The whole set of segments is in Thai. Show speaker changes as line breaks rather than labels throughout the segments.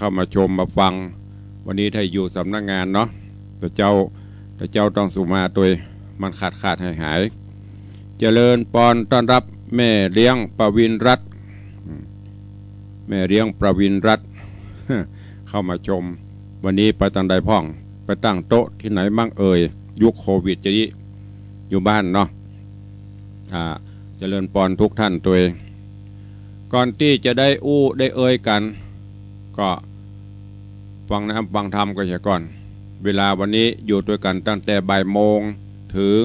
เข้ามาชมมาฟังวันนี้ถ้าอยู่สำนักงานเนาะแต่เจ้าต้องสุมาตัวมันขาดหายเจริญปอนต้อนรับแม่เลี้ยงประวินรัตน์แม่เลี้ยงประวินรัตน์เข้ามาชมวันนี้ไปตั้งใดพ่องไปตั้งโต๊ะที่ไหนบ้างยุคโควิดจะนี้อยู่บ้านเนาะเจริญปอนทุกท่านตัวเองก่อนที่จะได้ได้กันก็ฟังน้ำฟังธรรมก็เสียก่อนเวลาวันนี้อยู่ด้วยกันตั้งแต่บ่ายโมงถึง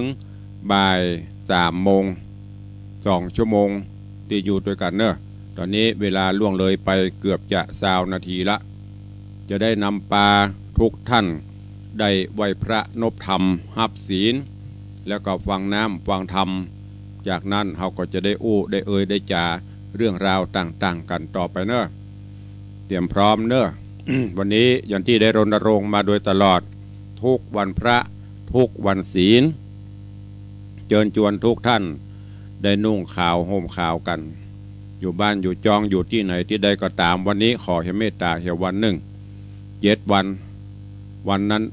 บ่าย3 โมง2 ชั่วโมงที่อยู่ด้วยกันเนอะตอนนี้เวลาล่วงเลยไปเกือบจะ20 นาทีละจะได้นำปลาทุกท่านได้ไหว้พระนบธรรมฮับศีลแล้วก็ฟังน้ำฟังธรรมจากนั้นเขาก็จะได้ได้จาเรื่องราวต่างๆกันต่อไปเนอะเตรียมพร้อมเนอะ วันนี้อย่างที่ได้รณรงค์มาโดยตลอดทุกวันพระทุกวันศีลเชิญชวนทุกท่านได้นุ่งขาวห่มขาวกันอยู่บ้านอยู่จองอยู่ที่ไหนที่ใดก็ตามวันนี้ขอให้เมตตาเหี่ยววันหนึ่ง7 วันนั้น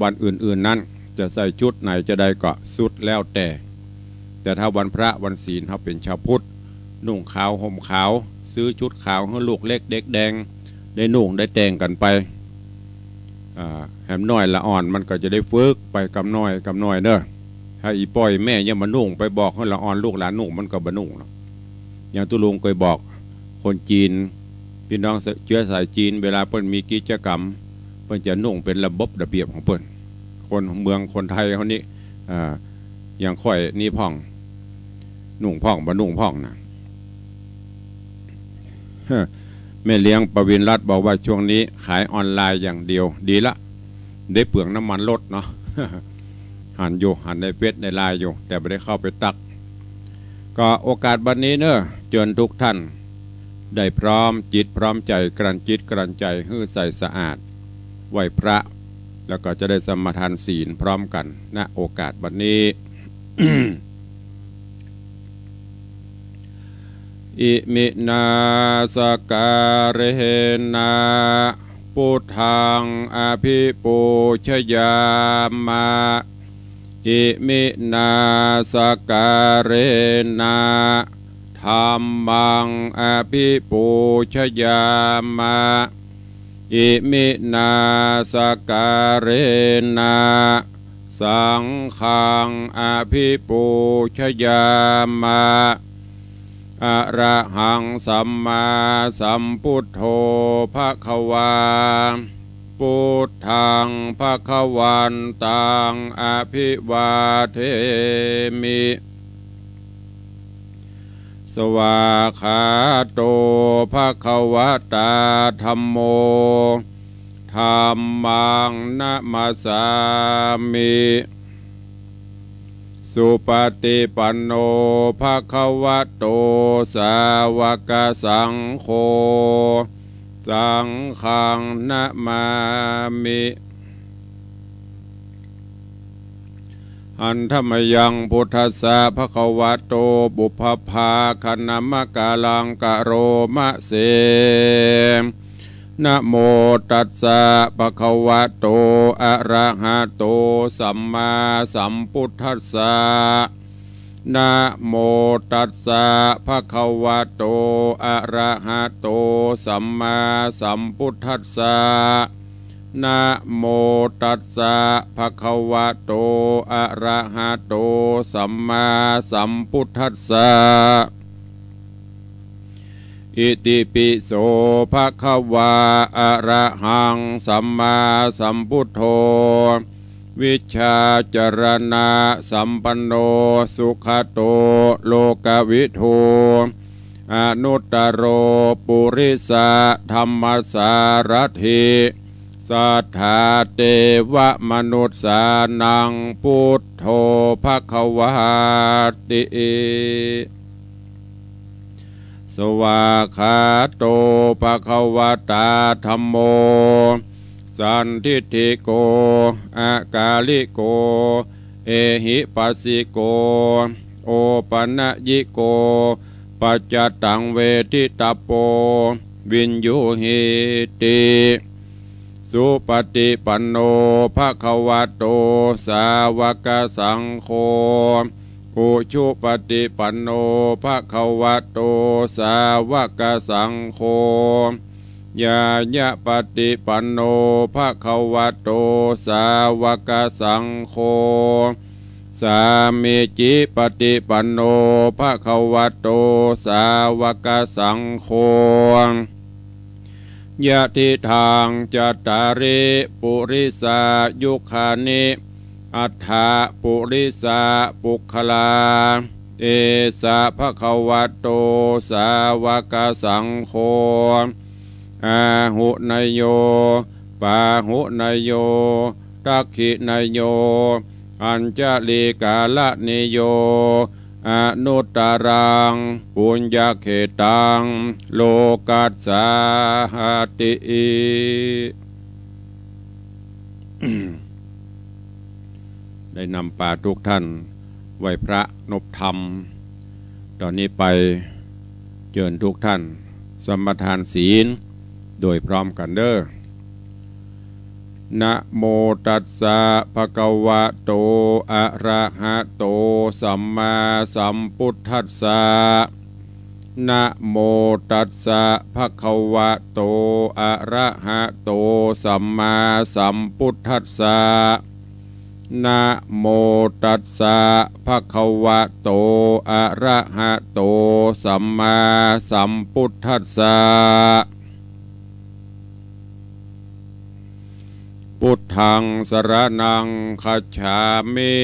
วันอื่นๆนั้นจะใส่ชุดไหนจะได้ก็สุดแล้วแต่ถ้าวันพระวันศีลเขาเป็นชาวพุทธนุ่งขาวห่มขาวซื้อชุดขาวให้ลูกเล็กเด็กแดงได้นุ่งได้แต่งกันไปแหมน้อยละอ่อนมันก็จะได้ฝึกไปกำน้อยเนอะถ้าอีป้อยแม่ยังมานุ่งไปบอกให้ละอ่อนลูกหลานนุ่งมันก็บนุ่งเนาะอย่างตุลุงเคยบอกคนจีนพี่น้องเชื้อสายจีนเวลาเปิ้นมีกิจกรรมเปิ้นจะนุ่งเป็นระบบระเบียบของเปิ้นคนเมืองคนไทยเขานี้อย่างค่อยนี่พ่องนุ่งพ่องบนุ่งพ่องนะแม่เลี้ยงประวินรัตน์บอกว่าช่วงนี้ขายออนไลน์อย่างเดียวดีละได้เปลืองน้ำมันลดเนาะ หันในเฟซในไลน์อยู่แต่ไม่ได้เข้าไปตักก็โอกาสบัดนี้เนอะเชิญทุกท่านได้พร้อมจิตพร้อมใจกลั่นจิตกลั่นใจให้ใส่สะอาดไหว้พระแล้วก็จะได้สมาทานศีลพร้อมกันณโอกาสบัดนี้ อิมินาสการเหนาพุทธังอภิปูชยามะอิมินาสการเนาธัมมังอภิปูชยามะอิมินาสการนาสังฆังอภิปูชยามะอะระหังสัมมาสัมพุทโธภควาพุทธังภควันตังอภิวาเทมิสวาขาโตภควตาธัมโมธัมมังนะมัสสามิสุปฏิปันโนภควโตสาวกสังโฆสังฆังนะมามิอันธรรมยังพุทธัสสะภควโตบุพพาคณมกาลังกะโรมะเสนะโมตัสสะภะคะวะโตอะระหะโตสัมมาสัมพุทธัสสะนะโมตัสสะภะคะวะโตอะระหะโตสัมมาสัมพุทธัสสะนะโมตัสสะภะคะวะโตอะระหะโตสัมมาสัมพุทธัสสะอิติปิโสภะคะวะอะระหังสัมมาสัมพุทโธวิชชาจรณะสัมปันโนสุขโตโลกวิทูอนุตตโรปุริสะธรรมสารถิสัทธาเทวมนุษย์สานังพุทโธภควาติสวาขาโตภควตาธัมโมสันทิฏฐิโกอากาลิโกเอหิปัสสิโกโอปัญญิโกปัจจตังเวทิตาโป วินยูหิติสุปฏิปันโนภะคะวะโตสาวกสังโฆอุชุปฏิปันโนภะคะวะโตสาวกสังโฆยายะปฏิปันโนภะคะวะโตสาวกสังโฆสามิจิปฏิปันโนภะคะวะโตสาวกสังโฆยะทิทางจัตตาริปุริสายุคานิอัฏฐาปุริสาปุคลาเอสะภะคะวะโตสาวกสังโฆอาหุนยโยปาหุนยโยทักขินยโยอัญจลิกาลนิโยอนุตตรังปุญญเขตังโลกัสสาหติ ได้นำป่าทุกท่านไหวพระนบธรรมตอนนี้ไปเชิญทุกท่านสมทานศีลโดยพร้อมกันเด้อนะโมตัสสะภะคะวะโตอะระหะโตสัมมาสัมพุทธัสสะนะโมตัสสะภะคะวะโตอะระหะโตสัมมาสัมพุทธัสสะนะโมตัสสะภะคะวะโตอะระหะโตสัมมาสัมพุทธัสสะพุทธังสรณังคัจฉามิ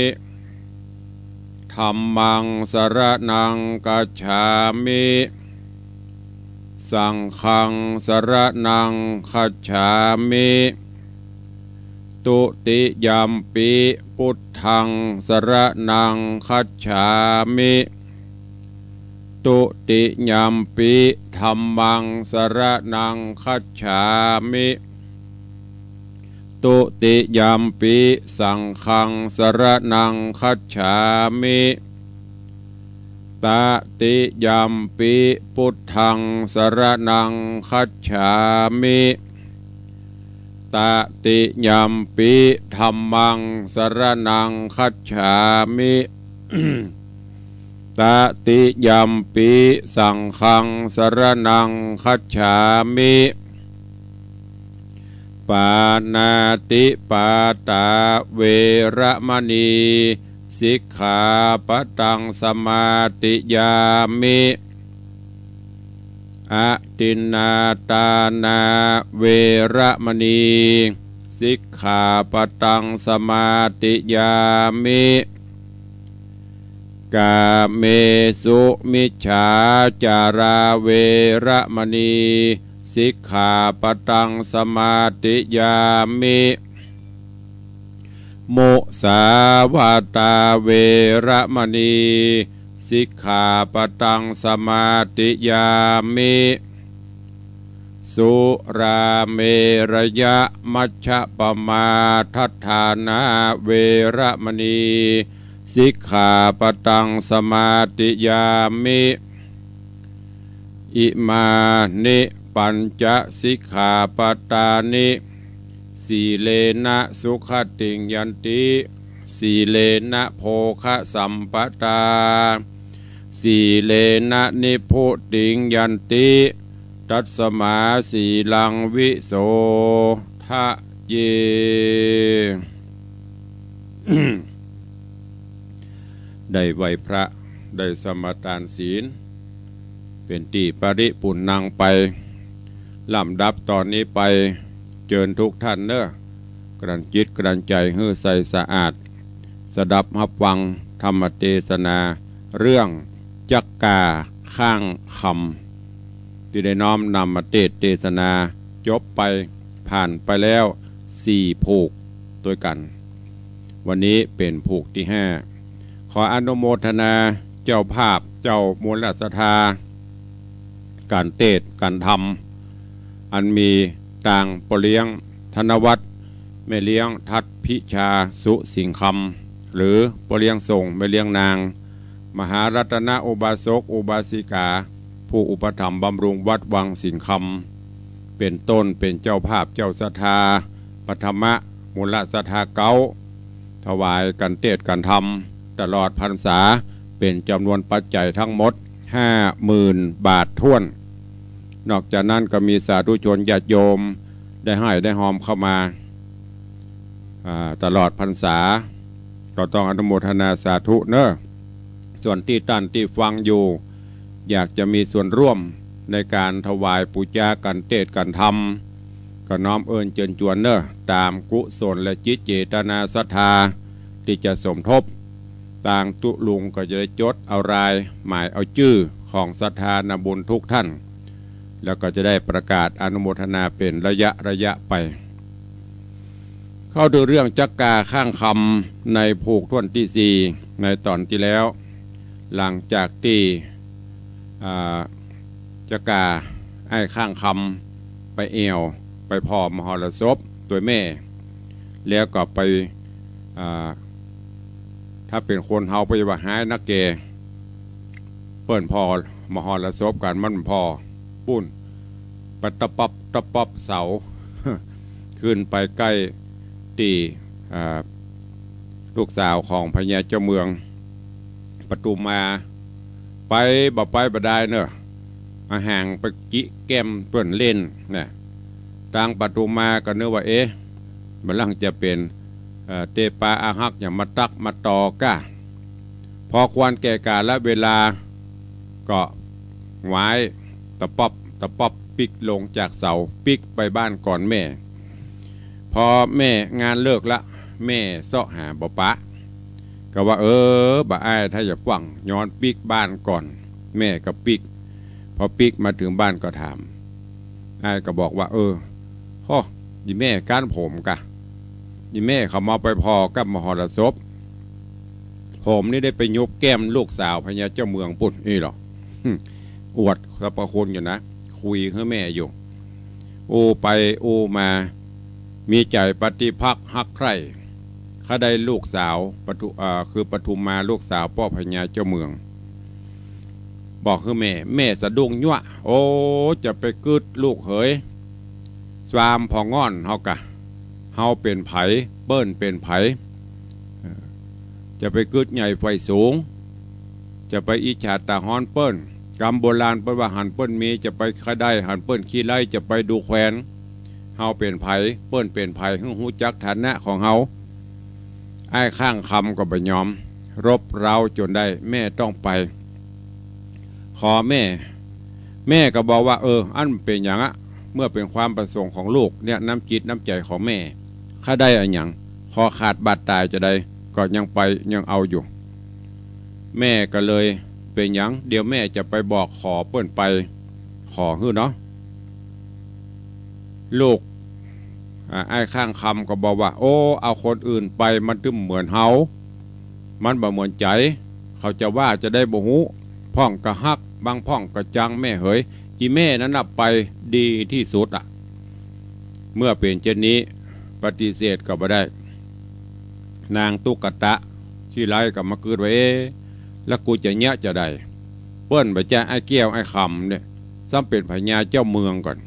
ธัมมังสรณังคัจฉามิสังฆังสรณังคัจฉามิตุติยัมปิพุทธังสรณังคัจฉามิตุติยัมปิธัมมังสรณังคัจฉามิตุติยัมปิสังฆังสรณังคัจฉามิตติยัมปิพุทธังสรณังคัจฉามิตติยัมปิธัมมังสรณังคัจฉามิตติยัมปิสังฆังสรณังคัจฉามิปานาติปาตาเวระมณีสิกขาปตังสมาติยามิอะตินนาตานาเวระมณีสิกขาปตังสมาติยามิกาเมสุมิจฉาจาราเวระมณีสิกขาปตังสมาติยามิมุสาวาตาเวระมณีสิกขาปตังสมาติยามิสุราเมรยะมัชฌะปมาทัฏฐานาเวระมณีสิกขาปตังสมาติยามิอิมานิปัญจสิกขาปตานิสีเลนะสุขติงยันติสีเลนะโภคะสัมปตาสีเลนะนิพุติงยันติตัสสมาสีลังวิโสทะเย ได้ไหวพระได้สมทานศีลเป็นตีปริปุณนังไปลำดับตอนนี้ไปเชิญทุกท่านเนอะกรันจิตกรันใจให้ใสสะอาดสดับฮับฟังธรรมเทศนาเรื่องจักกาข้างคำที่ได้น้อมนำมาเทศนาจบไปผ่านไปแล้ว4ผูกด้วยกันวันนี้เป็นผูกที่5ขออนุโมทนาเจ้าภาพเจ้ามูลศรัทธาการเทศการทำอันมีต่างปเลี้ยงธนวัฒน์แม่เลี้ยงทัดพิชาสุสิงคำหรือปเลี้ยงส่งแม่เลี้ยงนางมหารัตนอุบาสกอุบาสิกา ผู้อุปถัมภ์บำรุงวัดวังสิงคำเป็นต้นเป็นเจ้าภาพเจ้าศรัทธาปฐมะมูลศรัทธาเก้าถวายกันเทศกันธรรมตลอดพรรษาเป็นจำนวนปัจจัยทั้งหมด 50,000 บาทถ้วน นอกจากนั้นก็มีสาธุชนญาติโยมได้ให้ได้หอมเข้ามาตลอดพรรษาก็ต้องอนุโมทนาสาธุเนอะส่วนที่ท่านที่ฟังอยู่อยากจะมีส่วนร่วมในการถวายปูจากันเทศกันธรรมก็น้อมเอิญเชิญชวนเนอะตามกุศลและจิตเจตนาศรัทธาที่จะสมทบต่างตุลุงก็จะได้จดเอารายหมายเอาชื่อของศรัทธานบุญทุกท่านแล้วก็จะได้ประกาศอนุโมทนาเป็นระยะไปเข้าดูเรื่องจักกาข้างคำในผูกท่วนที่4ในตอนที่แล้วหลังจากที่จักกาไอ้ข้างคำไปเอวไปพอมหรสพตัวแม่แล้วก็ไปถ้าเป็นคนเฮาไปว่าหายนักเกเปิ้นพอมหรสพกันมันพอปุ้นไปตะปับเสา ขึ้นไปใกล้ตีลูกสาวของพญาเจ้าเมืองปทุมมาไปบ่ได้เนอะมาห่างไปจิแก้มเปิ้นเล่นเนี่ยต่างปทุมมาก็เนื้อว่ามันลังจะเป็นเตปาอาหักอย่างมาตักมาตอก้าพอควรแก่กาลและเวลาก็ไว้ตะป๊อบปิกลงจากเสาปิกไปบ้านก่อนแม่พอแม่งานเลิกละแม่เสาะหาบ่ปะก็ว่าบ่อ้ายถ้าอยากฟังย้อนปิกบ้านก่อนแม่ก็ปิกพอปิกมาถึงบ้านก็ถามอ้ายก็บอกว่าพ่อดิแม่ก้านผมกะดิแม่เขามาไปพอกับมหรสพผมนี่ได้ไปยบแก้มลูกสาวพญาเจ้าเมืองปุ่นนี่หรออวดสรรพคุณอยู่นะคุยกับแม่อยู่ไปมามีใจปฏิภักษ์ฮักใคร่เขาได้ลูกสาวคือปทุมมาลูกสาวพ่อพญาเจ้าเมืองบอกคือแม่สะดุ้งยั่วจะไปกึดลูกเหยสวามพองอนเฮากะเฮาเป็นไผเปิ้นเป็นไผจะไปกึดใหญ่ไฟสูงจะไปอิจฉาตาฮ้อนเปิ้นกรรมโบราณเปิ้นว่าหันเปิ้นมีจะไปขได้หันเปิ้นขี้ไล่จะไปดูแควนเฮาเป็นไผเปิ้นเป็นไผหูจักฐานะของเฮาไอ้ข้างคำก็บ่ยอมรบเร้าจนได้แม่ต้องไปขอแม่ก็บอกว่าอันเป็นอย่างเมื่อเป็นความประสงค์ของลูกเนี่ยน้ำจิตน้ำใจของแม่ข้าได้อะไรอย่างขอขาดบาดตายจะได้ก็ยังไปยังเอาอยู่แม่ก็เลยเป็นอย่างเดี๋ยวแม่จะไปบอกขอเปิ้นไปขอฮื้อเนาะลูกไอ้ข้างคำก็บอกว่าเอาคนอื่นไปมันตึมเหมือนเฮามันบ่เหมือนใจเขาจะว่าจะได้บ่ฮู้พ่องกะฮักบางพ่องกะจังแม่เหยอีแม่นั้นนับไปดีที่สุดเมื่อเป็นเช่นนี้ปฏิเสธก็บ่ได้นางตุกตะที่ไล่กับมาเกิดไว้แล้วกูจะเนี้ยจะได้เปิ้นบ่จะไอ้แก้วไอ้คำเนี่ยซ้ำเป็นพญาเจ้าเมืองก่อน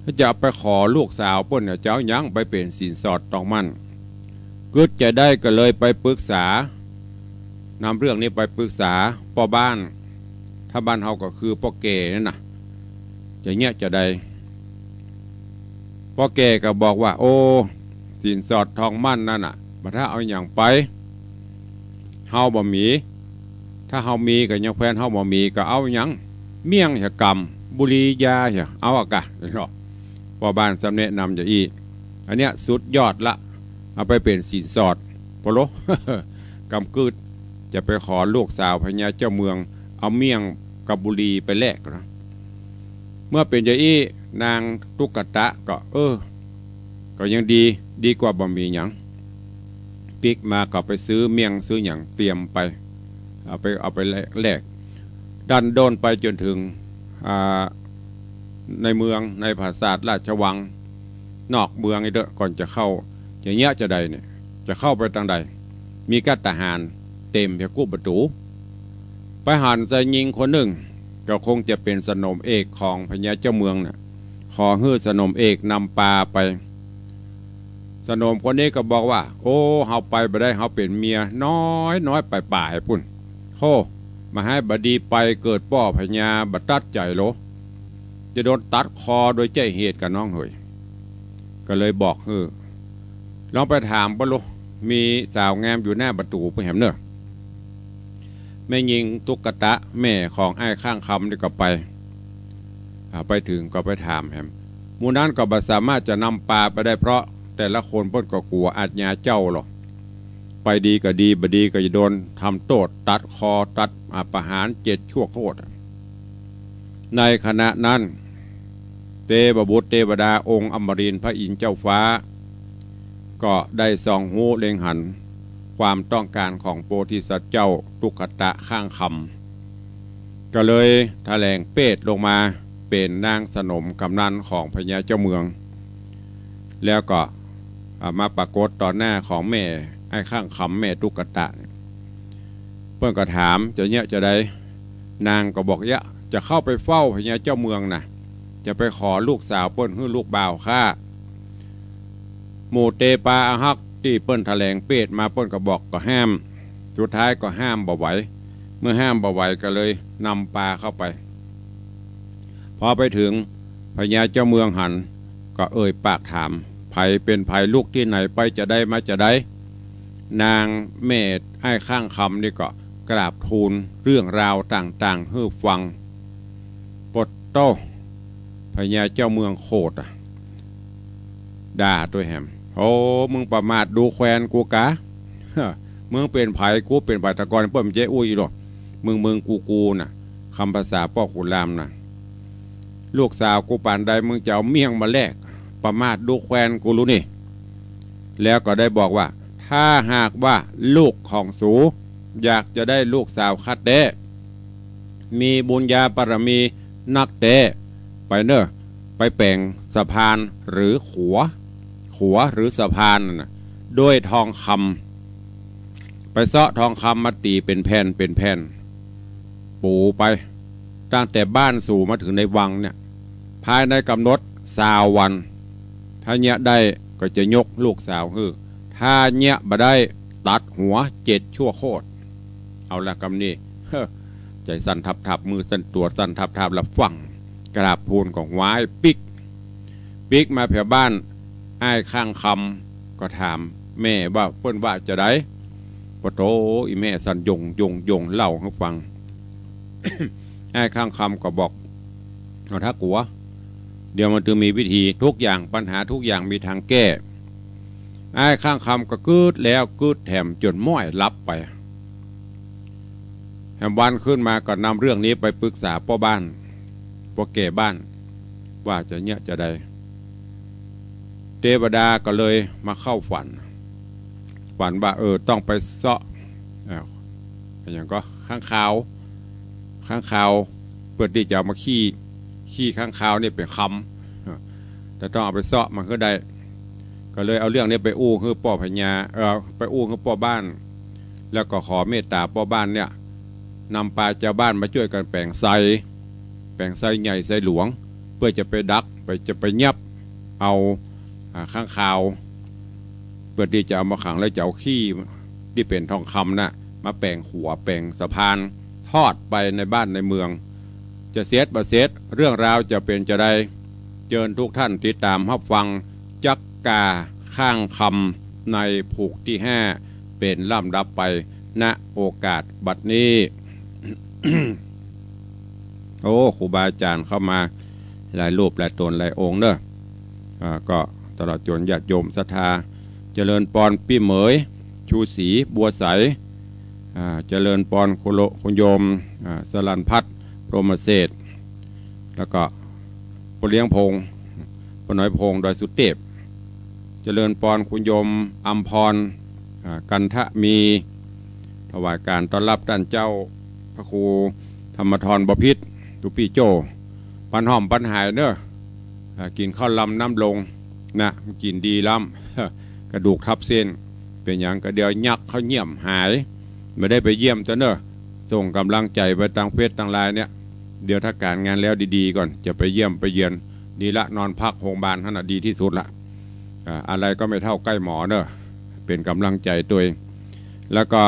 ถ้าจะไปขอลูกสาวเปิ้นเนี่ยเจ้ายังไปเป็นสินสอดต้องมั่นเกิดจะได้ก็เลยไปปรึกษานำเรื่องนี้ไปปรึกษาพ่อบ้านถ้าบ้านเฮาก็คือพ่อแก่นั่นน่ะจะเนี้ยจะได้พ่อแก่ก็บอกว่าสินสอดทองมั่นนั่นน่ะมาถ้าเอาอย่างไปเฮาบ่มีถ้าเฮามีก็ยังแฟนเฮาบ่มีก็เอาอย่างเมี่ยงเหกรรมบุรียาเหเอาอะกะเนาะพ่อบ้านสำเนนำจะอันเนี้ยสุดยอดละเอาไปเป็นสินสอดพอโล กำกึดจะไปขอลูกสาวพญาเจ้าเมืองเอาเมี่ยงกับบุรีไปแลกนะเมื่อเป็นอย่างนางตุกตะก็ก็ยังดีกว่าบ่มีหยังปิกมาก็ไปซื้อเมี่ยงซื้อหยังเตรียมไปเอาไปแลกดันโดนไปจนถึงในเมืองในปราสาทราชวังนอกเมืองไอ้เด้อก่อนจะเข้าจะเงี้ยจะใดเนี่ยจะเข้าไปทางใดมีกัตทหารเต็มเพียกู้ประตูไปหันใส่ยิงคนหนึ่ง ก็คงจะเป็นสนมเอกของพญาเจ้าเมืองน่ะขอฮื้อสนมเอกนำปลาไปสนมคนนี้ก็บอกว่าโอ้เฮาไปบ่ได้เฮาเป็นเมียน้อยไปป่ายพุ่นโคมาให้บดีไปเกิดป้อพญาบัดตัดใจโลจะโดนตัดคอโดยใจเหตุกับน้องเฮยก็เลยบอกลองไปถามบ่ลูมีสาวงามอยู่หน้าประตูไปแหมเนอะแม่ยิงตุ๊กตะแม่ของไอ้ข้างคำนี่ก็ไปถึงก็ไปถามแหมหมู่นั้นก็บ่สามารถจะนำปลาไปได้เพราะแต่ละคนเพิ่นก็กลัวอาญาเจ้าหรอกไปดีก็ดีบดีก็จะโดนทำโทษตัดคอตัดประหาร7 ชั่วโคตรในขณะนั้นเทพบุตรเทวดาองค์อมรินทร์พระอินทร์เจ้าฟ้าก็ได้ส่องหูเล็งหันความต้องการของโพธิสัตว์เจ้าตุกตะข้างคำก็เลยแถลงเปตลงมาเป็นนางสนมกำนันของพญาเจ้าเมืองแล้วก็มาปรากฏต่อหน้าของแม่ไอ้ข้างคำแม่ตุกตะเพื่อนก็ถามจะได้นางก็บอกจะเข้าไปเฝ้าพญาเจ้าเมืองนะจะไปขอลูกสาวเปิ้นให้ลูกบ่าวข้าหมู่เตปาอาฮักที่เปิ้นแถลงเปตมาเปิ้นก็บอกก็ห้ามสุดท้ายก็ห้ามบ่ไหวเมื่อห้ามบ่ไหวก็เลยนำปลาเข้าไปพอไปถึงพญาเจ้าเมืองหันก็เอ่ยปากถามไผเป็นไผลูกที่ไหนไปจะได้มาจะได้นางแม่ไอ้ข้างคำนี่ก็กราบทูลเรื่องราวต่างๆให้ฟังปดโตพญาเจ้าเมืองโคตรด่าตัวแหมโอ้มึงประมาทดูแควนกูกะมึงเป็นไผกูเป็นไผตะกอนเปิ้มเจ้อุ้ยหรอกมึงกูน่ะคำภาษาพ่อขุนรามน่ะลูกสาวกูป่านใดมึงจะเอาเมี่ยงมาแลกประมาทดูแควนกูรู้นี่แล้วก็ได้บอกว่าถ้าหากว่าลูกของสูอยากจะได้ลูกสาวคัดเด้มีบุญญาปรมีนักเด้ไปเนอะไปแปลงสะพานหรือขัวหรือสะพานนะด้วยทองคำไปเซาะทองคำมาตีเป็นแผ่นปูไปตั้งแต่บ้านสู่มาถึงในวังเนี่ยภายในกำหนด20 วันถ้าเนี้ยได้ก็จะยกลูกสาวถ้าเนี้ยบ่ได้ตัดหัว7 ชั่วโคตรเอาละกำนี้ใจสั่นทับมือสั่นตัวสั่นทับแล้วฟังกราบพูนของไว้ปิกมาแผ่บ้านไอ้ข้างคำก็ถามแม่ว่าเปิ้นว่าจะได้ปะโถอีแม่สั่นยงเล่าให้ฟัง ไอ้ข้างคำก็บอกเอาถ้ากลัวเดี๋ยวมันจะมีวิธีทุกอย่างปัญหาทุกอย่างมีทางแก้ไอ้ข้างคำก็กึดแล้วกึดแถมจนม้อยรับไปแถมวันขึ้นมาก็นำเรื่องนี้ไปปรึกษาพ่อบ้านพ่อแก่บ้านว่าจะเนี้ยจะได้เทวดาก็เลยมาเข้าฝันว่าต้องไปเซาะอย่างก็ข้างคาวเปิดที่จะมาขี้ข้างคาวนี่เป็นคำแต่ต้องเอาไปเซาะมันก็ได้ก็เลยเอาเรื่องนี้ไปอู้คือพ่อพญาไปอู้คือพ่อบ้านแล้วก็ขอเมตตาพ่อบ้านเนี่ยนำปลาเจ้าบ้านมาช่วยกันแปลงไซใหญ่ไซหลวงเพื่อจะไปดักจะไปยับเอาข้างคาวเพื่อที่จะเอามาขังแล้วจะเอาขี้ที่เป็นทองคำน่ะมาแปลงหัวแปลงสะพานทอดไปในบ้านในเมืองจะเสียดบ่เสียดเรื่องราวจะเป็นจะได้เชิญทุกท่านติดตามรับฟังจักกาข้างคำในผูกที่5เป็นลำดับไปณโอกาสบัดนี้ โอ้ครูบาอาจารย์เข้ามาหลายรูปหลายตนหลายองค์เนอะก็ตลอดจนญาติโยมศรัทธาเจริญปอนปี้เหมยชูศรีบัวใสเจริญปอนคุณโยมสลันพัฒน์พรหมเศษแล้วก็ปเลี้ยงพงปน้อยพงดอยสุเทพเจริญปอนคุณโยมอัมพรกันทะมีถวายการต้อนรับท่านเจ้าพระครูธรรมธรบพิษตุปีโจปันหอมปันหายเนอะกินข้าวลำน้ำลงนะกินดีล้ำกระดูกทับเส้นเป็นอย่างกระเดียวยักเขาเยี่ยมหายไม่ได้ไปเยี่ยมแต่เนอะส่งกำลังใจไปทางเพจทางไลน์เนี่ย เดี๋ยวถ้าการงานแล้วดีๆก่อนจะไปเยี่ยมไปเยือนดีละนอนพักโรงพยาบาลท่านดีที่สุดละอะไรก็ไม่เท่าใกล้หมอเนอะเป็นกำลังใจตัวเองแล้วก็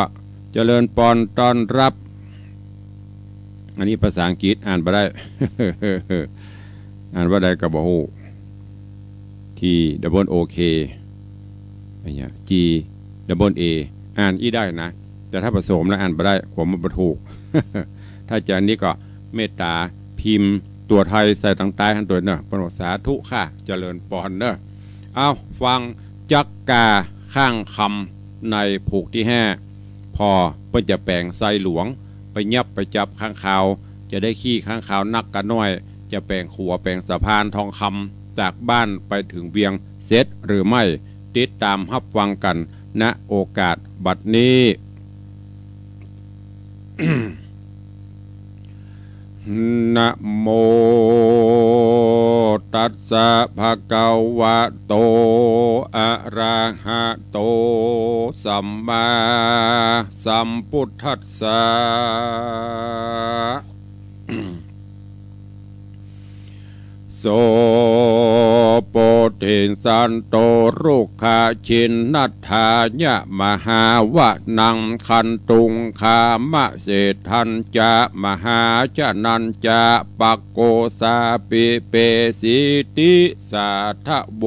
เจริญปอนต้อนรับอันนี้ภาษาอังกฤษอ่านไปได้ อ่านว่าได้กับโอ้ที่ดับเบิลโอเคอะไรเงี้ย G ดับเบิลเออ่านอีได้นะแต่ถ้าผสมแล้วอ่านไปได้ผมมันถูก ถ้าจะอันนี้ก็เมตตาพิมพ์ตัวไทยใส่ตั้งใต้ทันตัวเนอะปนสาธุค่ะเจริญปอนเนอะเอาฟังจักกาข้างคำในผูกที่5พอเพิ่นจะแปลงไซหลวงไปยับไปจับข้างขาวจะได้ขี้ข้างขาวนักกันน้อยจะแปลงขัวแปลงสะพานทองคำจากบ้านไปถึงเวียงเสร็จหรือไม่ติดตามรับฟังกันณโอกาสบัดนี้ นะโมตัสสะภะคะวะโตอะระหะโตสัมมาสัมพุทธัสสะ โสโปติสันโตรุขะชินนัฏฐายะมหาวะนังคันตุงคามะเศทัญจะมหาชนัญจะปักโกสาปิเปสิติสาทะโบ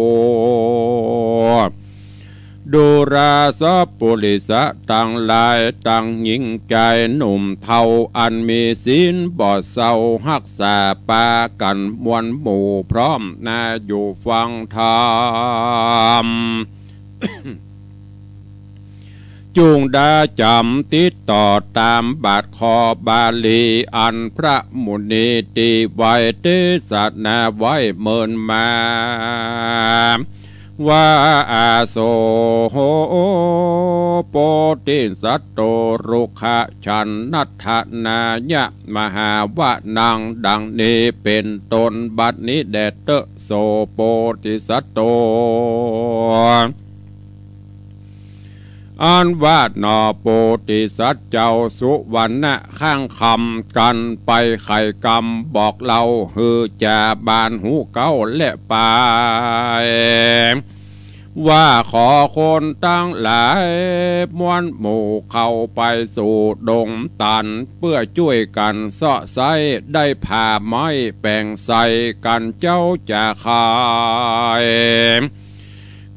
ดูราสปุริสะตั้งหลายตั้งหญิงใจหนุ่มเทาอันมีศีลบ่เศร้าหักษาปากันมวลหมู่พร้อมนาอยู่ฟังธรรม จุงดาจำติดต่อตามบาทคอบาลีอันพระมุนีตีไว้เทศนาไว้เมินมาว่าอาโสโหโปติสัตโตรุขะชันนัฏฐานายะมหาวะนังดังนี้เป็นตนบัดนี้แดดเตโสโปติสัตโตอันวาดนอโปติสัตเจ้าสุวรรณะข้างคำกันไปไข่กำบอกเราฮือจะบานหูเก้าและปายว่าขอคนตั้งหลายมวลหมู่เข้าไปสู่ดงตันเพื่อช่วยกันเสาะไซได้ผ่าไม้แป่งใส่กันเจ้าจะขาย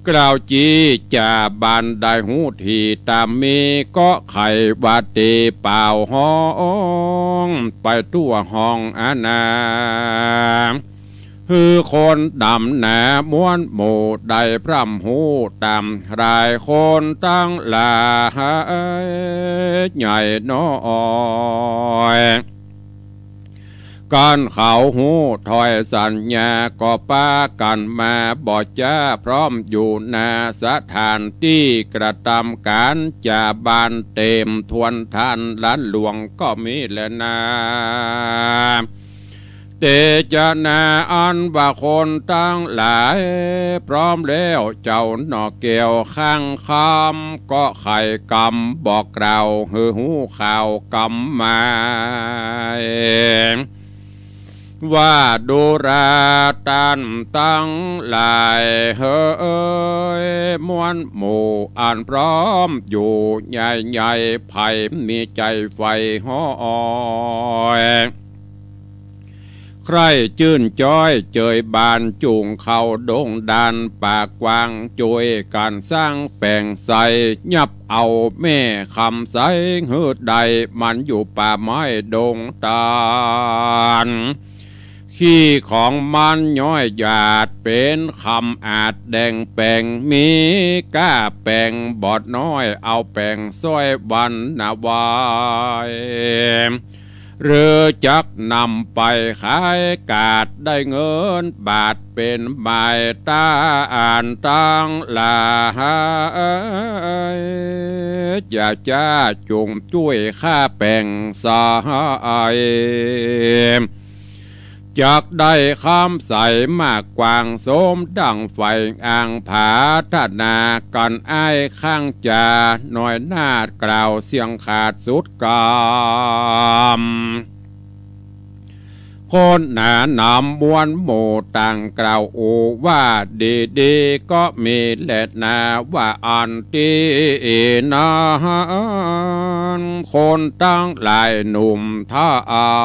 กล่าวจีจะบานได้หูทีตามมีก็ไขวาตีเป่าห้องไปทั่วห้องอาณาคือคนดำหนาม้วนหมู่ได้พร่ำหูตามรายคนตั้งหลายใหญ่น้อยการเขาหูถอยสัญญาก็ป้ากันมาบอกจ้าพร้อมอยู่นาสถานที่กระทำการจะบานเต็มทวนทันล้านหลวงก็มีแลนาเตจนาอันว่าคนตั้งหลายพร้อมแล้วเจ้าหนอเกี่ยวข้างคำก็ไข่กำบอกเราหือหูข่าวกำมาว่าดูราตันตั้งหลายเฮ้ยมวลหมู่อ่านพร้อมอยู่ใหญ่ๆไผ่มีใจไฟห้อยใครจื่นจ้อยเจยบานจุงเข้าดงดานปากกวางจุยการสร้างแปลงใสยับเอาแม่คำใสหืดใดมันอยู่ป่าไม้ดงตาลขี้ของมันย้อยหยาดเป็นคำอาจแดงแปลงมีก้าแปลงบอดน้อยเอาแปลงซ้อยวันนาวายหรือจักนำไปขายกาดได้เงินบาทเป็นใบตาอ่านตั้งหลายอย่าจ้าจุงช่วยข้าแป่งสายจากได้คำใสมากกวางโสมดังไฟอ่างผาทนากันอ้ายข้างจาหน่อยนาดกล่าวเสียงขาดสุดกาม คนหนานำมวลหมู่ต่างกล่าวโอว่าดีก็มีแหละนาว่าอันตีนาคนตั้งหลายหนุ่มท่าเอา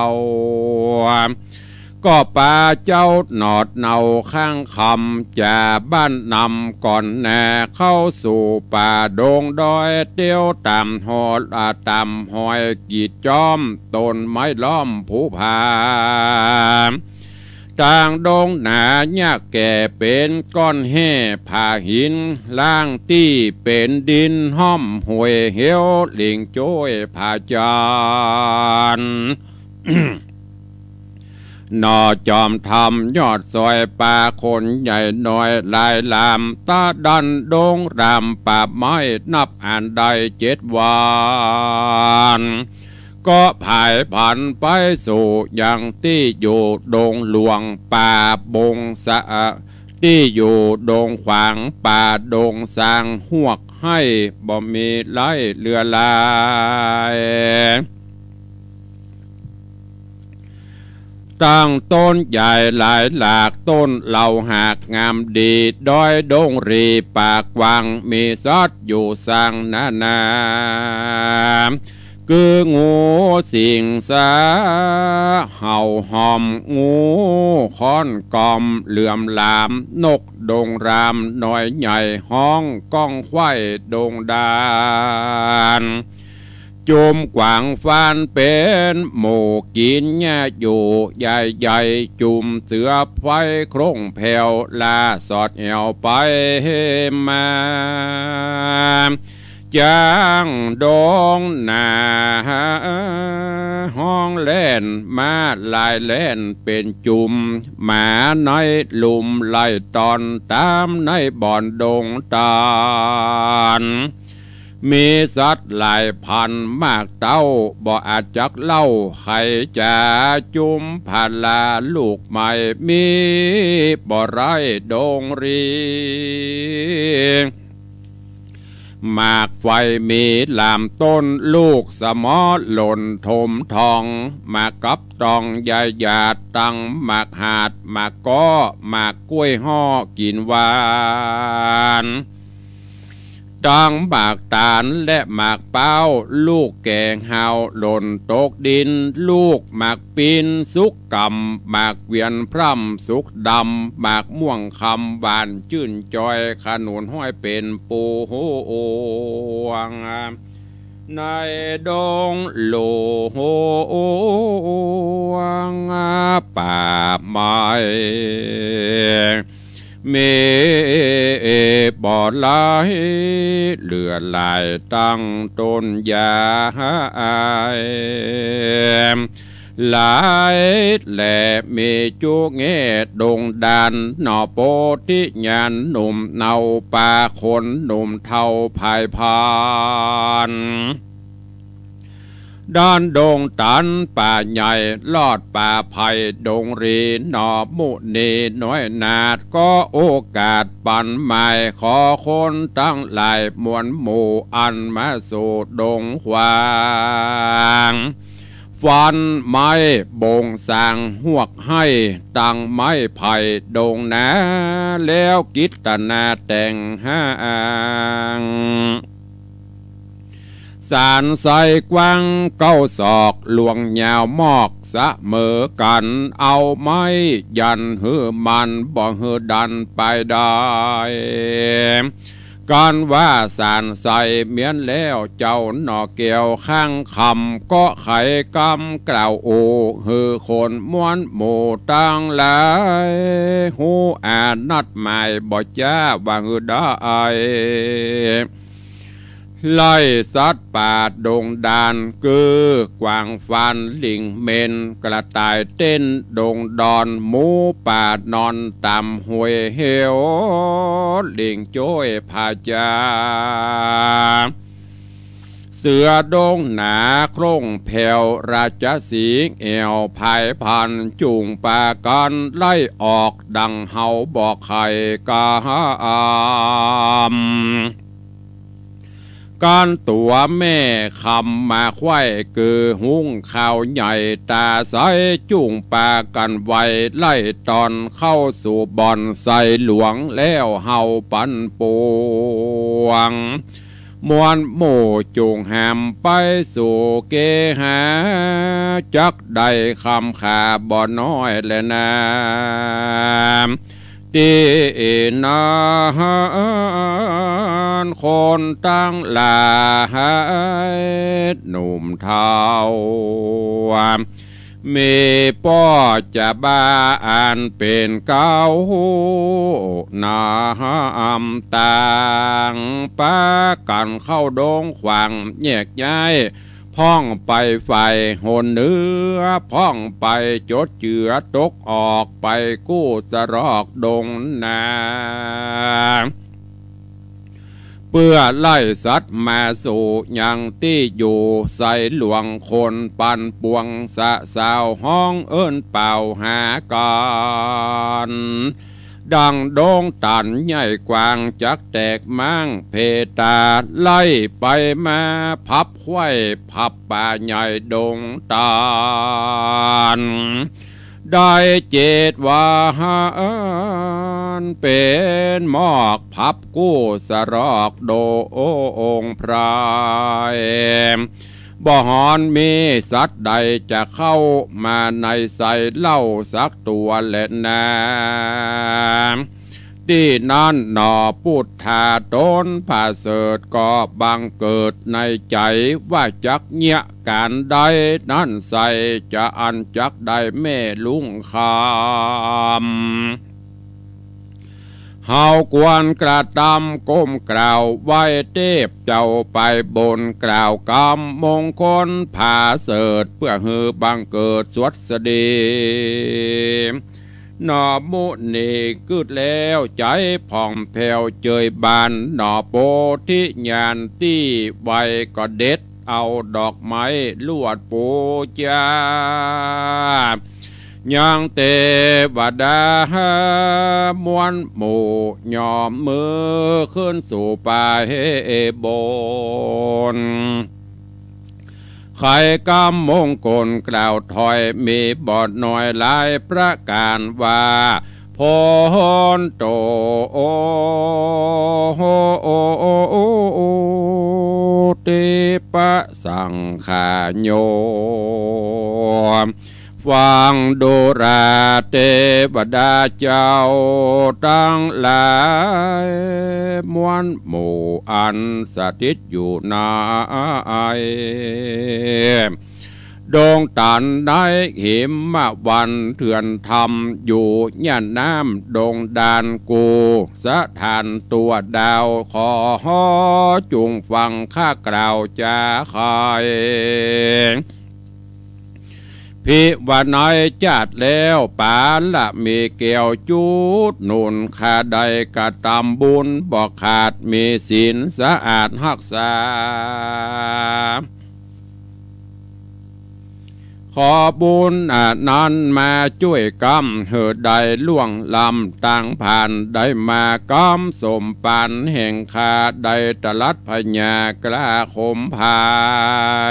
ก็ป่าเจ้าหนอดเนาข้างคำจะบ้านนำก่อนแน่เข้าสู่ป่าดงดอยเตี้ยวตามหอดตามหอยกีดจอมต้นไม้ล้อมผู้ผาต่างดงหนาหญ้าแก่เป็นก้อนแห่ผาหินล่างตี้เป็นดินห้อมห่วยเหี่ยวหลิงโจ้ยผาจาน นอจอมทำยอดซอยป่าคนใหญ่น้อยลายลามตาดันดงรำป่าไม้นับอ่านได้7 วันก็ผ่ายผันไปสู่อย่างที่อยู่ดงหลวงป่าบงสะที่อยู่ดงขวางป่าดงสร้างหวกให้บ่มีไล่เรือลายตั้งต้นใหญ่หลายหลากต้นเหล่าหากงามดีดอยดงรีปากวังมีซอดอยู่สร้างนาคืองูสิงสาเห่าหอมงูค้อนกอมเหลื่อมลามนกดงรามน้อยใหญ่ห้องก้องไข่ดงดานจุมกวางฟานเป็นหมูกินแง่อยู่ใหญ่จุมเสือไฟโครงแผ่วลาสอดแอวไปมาจางดงนาห้องเล่นมาลายเล่นเป็นจุมหมาในลุมไล่ตอนตามในบ่อนดงตาลมีสัตว์หลายพันมากเต้าบ่อาจจักเล่าใครจะจุมผ่านลาลูกใหม่มีบ่ไรดงรีหมากไฟมีลามต้นลูกสมอหล่นทมทองหมากกับตองยายหยาดตังหมากหาดหมากก้อหมากกล้วยห่อกินหวานดังหมากตาลและหมากเป้าลูกแกงเฮาหล่นตกดินลูกหมากปีนสุกกำหมากเวียนพร่ำสุกดำหมากม่วงคำบานจื่นจอยขนุนห้อยเป็นปูโหวงในดงโลโหวงป่าไม้มีบ่อไหลเหลือลายตั้งต้นยาหลายแหล่มีจุเงดงดานหน่อโปธิญาณหนุ่มเนาป่าคนหนุ่มเท่าภายพานด้านดงตันป่าใหญ่ลอดป่าไผ่ดงรีหนอมุนีน้อยนาดก็โอกาสปั่นใหม่ขอคนตั้งหลายมวลหมู่อันมาสู่ดงขวางฟันไม้บงสร้างหวกให้ตั้งไม้ไผ่ดงนาแล้วกิตนาแต่งห้างสารใส่กว้างเก้าศอกหลวงยาวมอกเสมอกันเอาไม้ยันหือมันบ่หือดันไปได้การว่าสารใส่เมียนแล้วเจ้าหน่อเกี่ยวข้างคำก็ไขกำกล่าวโอหือคนม้วนหมู่ตั้งหลายหูอ่านนัดหมายบ่จ้าว่าหือได้ไล่สัตว์ป่าดงดานคือกวางฟันลิงเมนกระต่ายเต้นดงดอนหมูป่านอนต่ำห้วยเหวลิงโจ้ยพาจาเสือดงหนาโครงแผ่วราชสีเอวภายพันจุงปากันไล่ออกดังเฮาบอกไข่กา การตัวแม่คำมาควายคือหุงข้าวใหญ่ตาใสจุ่งปากันไว้ไล่ตอนเข้าสู่บ่อนใส่หลวงแล้วเฮาปันปวงมวนหมู่จุงแหมไปสู่เกหาจักได้คำขาบ่อน้อยและนามตีนาคนตั้งหลายหนุ่มเทามีป้อจะบ้าอ่านเป็นเก้านาต่างปากันเข้าดงขวางแยกย้ายพ่องไปไฟหนเนื้อพ่องไปจดเจือตกออกไปกู้สรอกดงนาเพื่อไล่สัตว์มาสู่ยังที่อยู่ใส่หลวงคนปันปวงสะสาวห้องเอิ้นเป่าหากันดังโด่งตันใหญ่กว้างจักแตกมั่งเพตาไล่ไปมาพับไข่พับป่าใหญ่ดงตาลได้เจตว่าเป็นหมอกพับกู้สรอกโดองพรายบ่หอนมีสัตว์ใดจะเข้ามาในใส่เล่าสักตัวและนาที่นั่นหนอพุทธาตนผ่าเสดก็บังเกิดในใจว่าจักเงียการใดนั่นใส่จะอันจักได้แม่ลุงคำเฮากวนกระตำก้มกล่าวไหว้เทพเจ้าไปบนกล่าวกรรมมงคลผ่าเสดเพื่อฮือบังเกิดสวัสดีหนอมุนีกึดแล้วใจผ่องแผ้วเจยบานหนอโพธิญาณที่ไว้ก็เด็ดเอาดอกไม้ลวดปูจายังเทวดามวนหมู่ยอมมือขึ้นสู่ป่าเฮบนใครกำมงคลกล่าวถอยมีบอดหน่อยหลายประการว่าพนโตติปะสังขาโยฟังดูราเทวดาเจ้าตั้งหลายมวลหมู่อันสถิตอยู่นาดงตันได้หิมมาวันเถื่อนทำอยู่ย่านน้ำดงดานกูสถานตัวดาวขอจุงฟังข้ากล่าวจะคอยพิวันน้อยจัดแล้วปาละมีเกี่ยวจูดนุนขาใดกะตำบุญบอกขาดมีศีลสะอาดรักษาขอบุญนั้นมาช่วยกำเหตุใดล่วงลำต่างผ่านได้มากำสมปันแห่งคาใดตลัดพญากล้าคมพา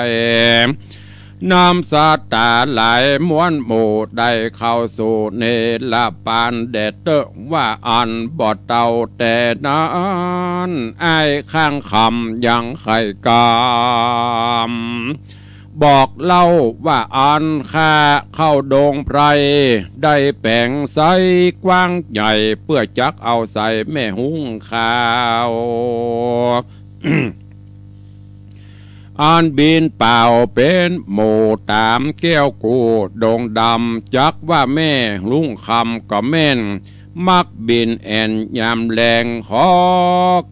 ยน้ำสาตาไหลม้วนหมู่ได้เข้าสู่เนลปานเด็ดเตว่าอันบอดเต่าแต่นั้นไอ้ข้างคำยังไข่กามบอกเล่าว่าอันข้าเข้าดงไพรได้แป่งใสกว้างใหญ่เพื่อจักเอาใส่แม่หุงข้าวอันบินเปล่าเป็นหมูตามแก้วกูดงดำจักว่าแม่ลุงคำก็แม่นมักบินแอนยามแรงขอ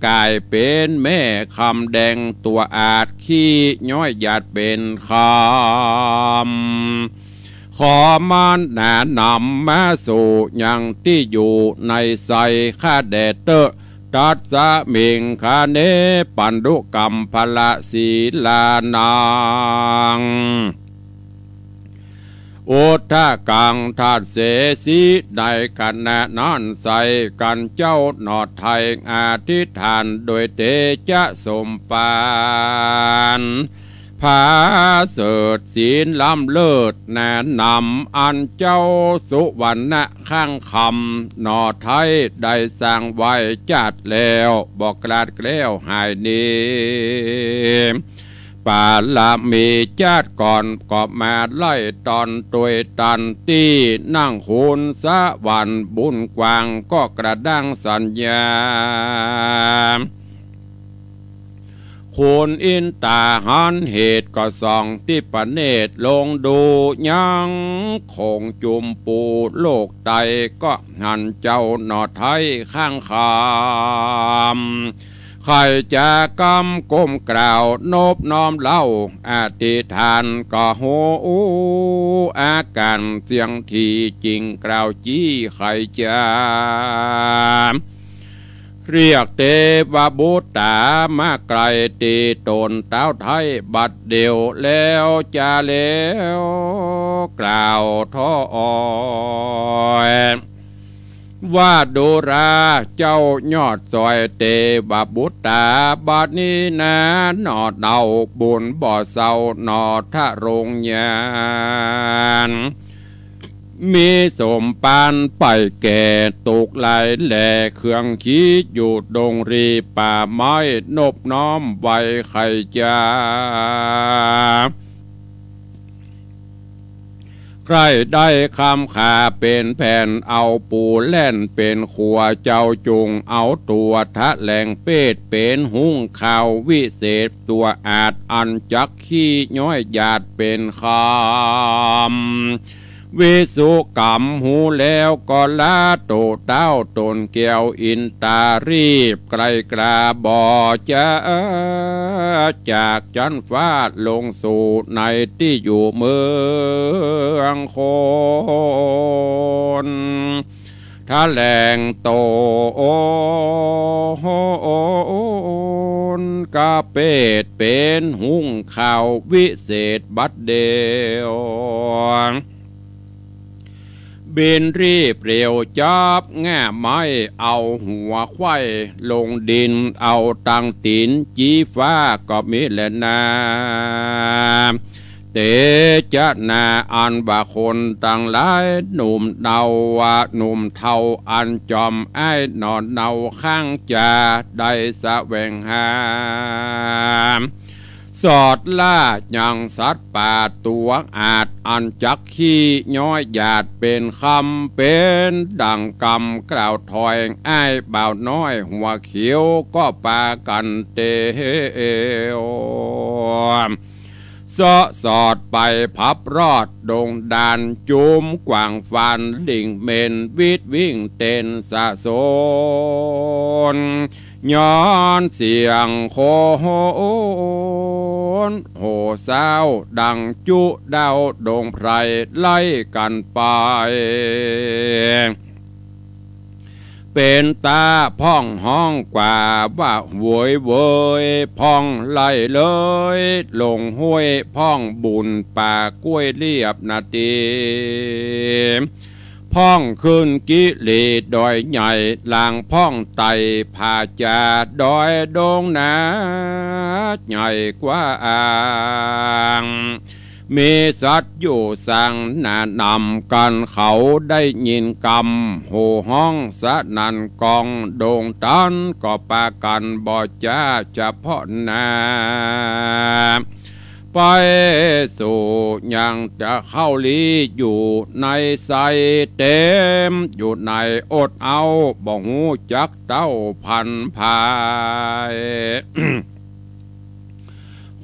กายเป็นแม่คำแดงตัวอาจขี้ย้อยหยาดเป็นคำขอมานหนานำมาสู่ยังที่อยู่ในใสข้าแดดเตอตัสสะมิงคาเนปันดุกรรมพละศีลานัง โอทากังธาตุเสสีได้กันแน่นอนใส่กันเจ้าหนอดไทยอาทิฐานโดยเตจะสมปานผาเสดศีลล้ำเลิศแนะนำอันเจ้าสุวรรณะข้างคำหนอไทยได้สร้างไว้จัดแล้วบอกกลาดแกล้วหายนี้ป่าละมีจาดก่อนก็มาไล่ตอนตัวยตันตีนั่งคูนสะวันบุญกวางก็กระดังสัญญาคุณอินตาหันเหตุก็ส่องที่ประเนตรลงดูยังคงจุมปูโลกไตก็หันเจ้าหนอไทยข้างคามใครจะกำก้มกล่าวนบน้อมเล่าอธิษฐานก็โหอาการเสียงที่จริงกล่าวจี้ใครจะเรียกเทวบุตรมาไกลตีตนเต้าไทยบัดเดียวแล้วจะแล้วกล่าวท้อยว่าดูราเจ้ายอดซอยเทวบุตรบัดนี้นะหนอดเดาบุญบ่อเศร้าหนอทะรงยานมีสมปานไปแก่ตกไหลแหล่เครื่องคิดอยู่ดงรีป่าไม้นบน้อมไว้ไข่จาใครได้คำขาเป็นแผ่นเอาปูแล่นเป็นขัวเจ้าจุงเอาตัวทะแหลงเป็ดเป็นหุ้งข่าววิเศษตัวอาจอันจักขี้ย้อยหยาดเป็นคำวิสุกรรมหูแล้วก็ลาโตเต้าตนแก้วอินตารีบไกลกราบอจะจากจันฟ้าลงสู่ในที่อยู่เมืองคนทะแหลงโตกะเป็ดเป็นหุ้งข่าววิเศษบัดเดียวบินรีบเร็วจับแง่ไม้เอาหัวไขว้ลงดินเอาตังตินจีฟ้าก็มีแหละนาเตจะนาอันว่าคนต่างหลายหนุ่มเดาว่าหนุ่มเทาอันจอมไอ้นอนเนาข้างจะได้สะแวงหาสอดล่าอย่างสัตว์ป่าตัวอาจอันจักขี้ย้อยหยาดเป็นคำเป็นดังกำกล่าวถอยไอ้บ่าวน้อยหัวเขียวก็ปากันเตวสอดไปพับรอดดงดานจุมกว่างฟันดิ่งเมนวิดวิ่งเต้นสะโซนย้อนเสียงโคโหนโหเศร้าดังจุดาวดงไพรไล่กันไปเป็นตาพ่องห้องกว่าว่าโวยเวยพ่องไล่เลยลงห้วยพ่องบุญป่ากล้วยเรียบนาทีพ่องขึ้นกิเลสดอยใหญ่ลางพ่องไตผาจาดอยดงนาใหญ่กว่าอ่างมีสัตว์อยู่สั่งนานำกันเขาได้ยินกำโห่ห้องสะนันกองโด่งตันก็ปากันบ่จ้าจะเพาะนาไปสู่ยังจะเข้าลีอยู่ในใสเต็มอยู่ในอดเอาบ่หูจักเต้าพันภาย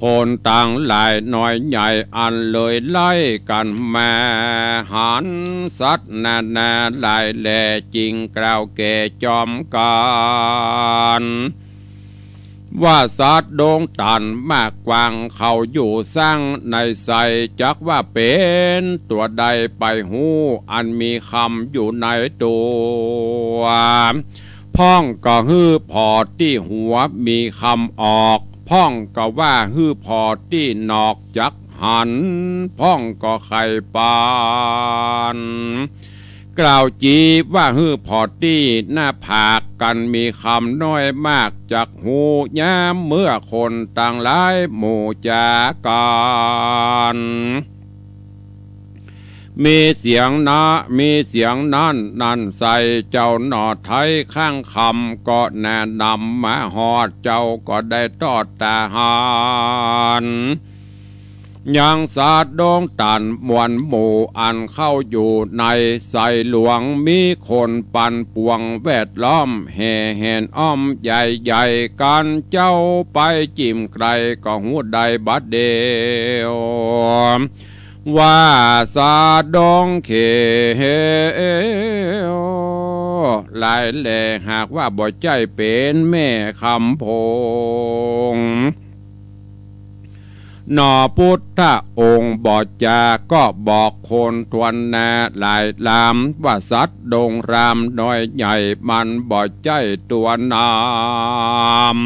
คนต่างหลายน้อยใหญ่อันเลยไล่กันมาหันสัตว์นาหลายแหล่จริงกล่าวแก่จอมกันว่าสัตว์โด่งตันมากกวางเขาอยู่สร้างในใสจักว่าเป็นตัวใดไปหูอันมีคำอยู่ในตัวพ่องก็ฮื้อพอที่หัวมีคำออกพ่องก็ว่าฮื้อพอที่นอกจัก หันพ้องก็ไข่ปานกล่าวจีว่าฮือพอตี้หน้าผากกันมีคำน้อยมากจากหูย้ำเมื่อคนต่างหลายหมู่จากกันมีเสียงนะมีเสียงนั่นใส่เจ้าหนอไทยข้างคำก็แนะนำมาหอดเจ้าก็ได้ทอดตาหารยังสาดดงตันมวลหมู่อันเข้าอยู่ในใส่หลวงมีคนปันปวงแวดล้อมแห่แหนอ้อมใหญ่กันเจ้าไปจิ้มไกลก็หูใดบัดเดียวว่าสาดงเขวหลายแหล่หากว่าบ่ใจเป็นแม่คำพงนอพุทธองค์บอกจาก็บอกคนทวนนาหลายลามว่าสัตว์ดงรามน้อยใหญ่มันบ่ใจตัวนาม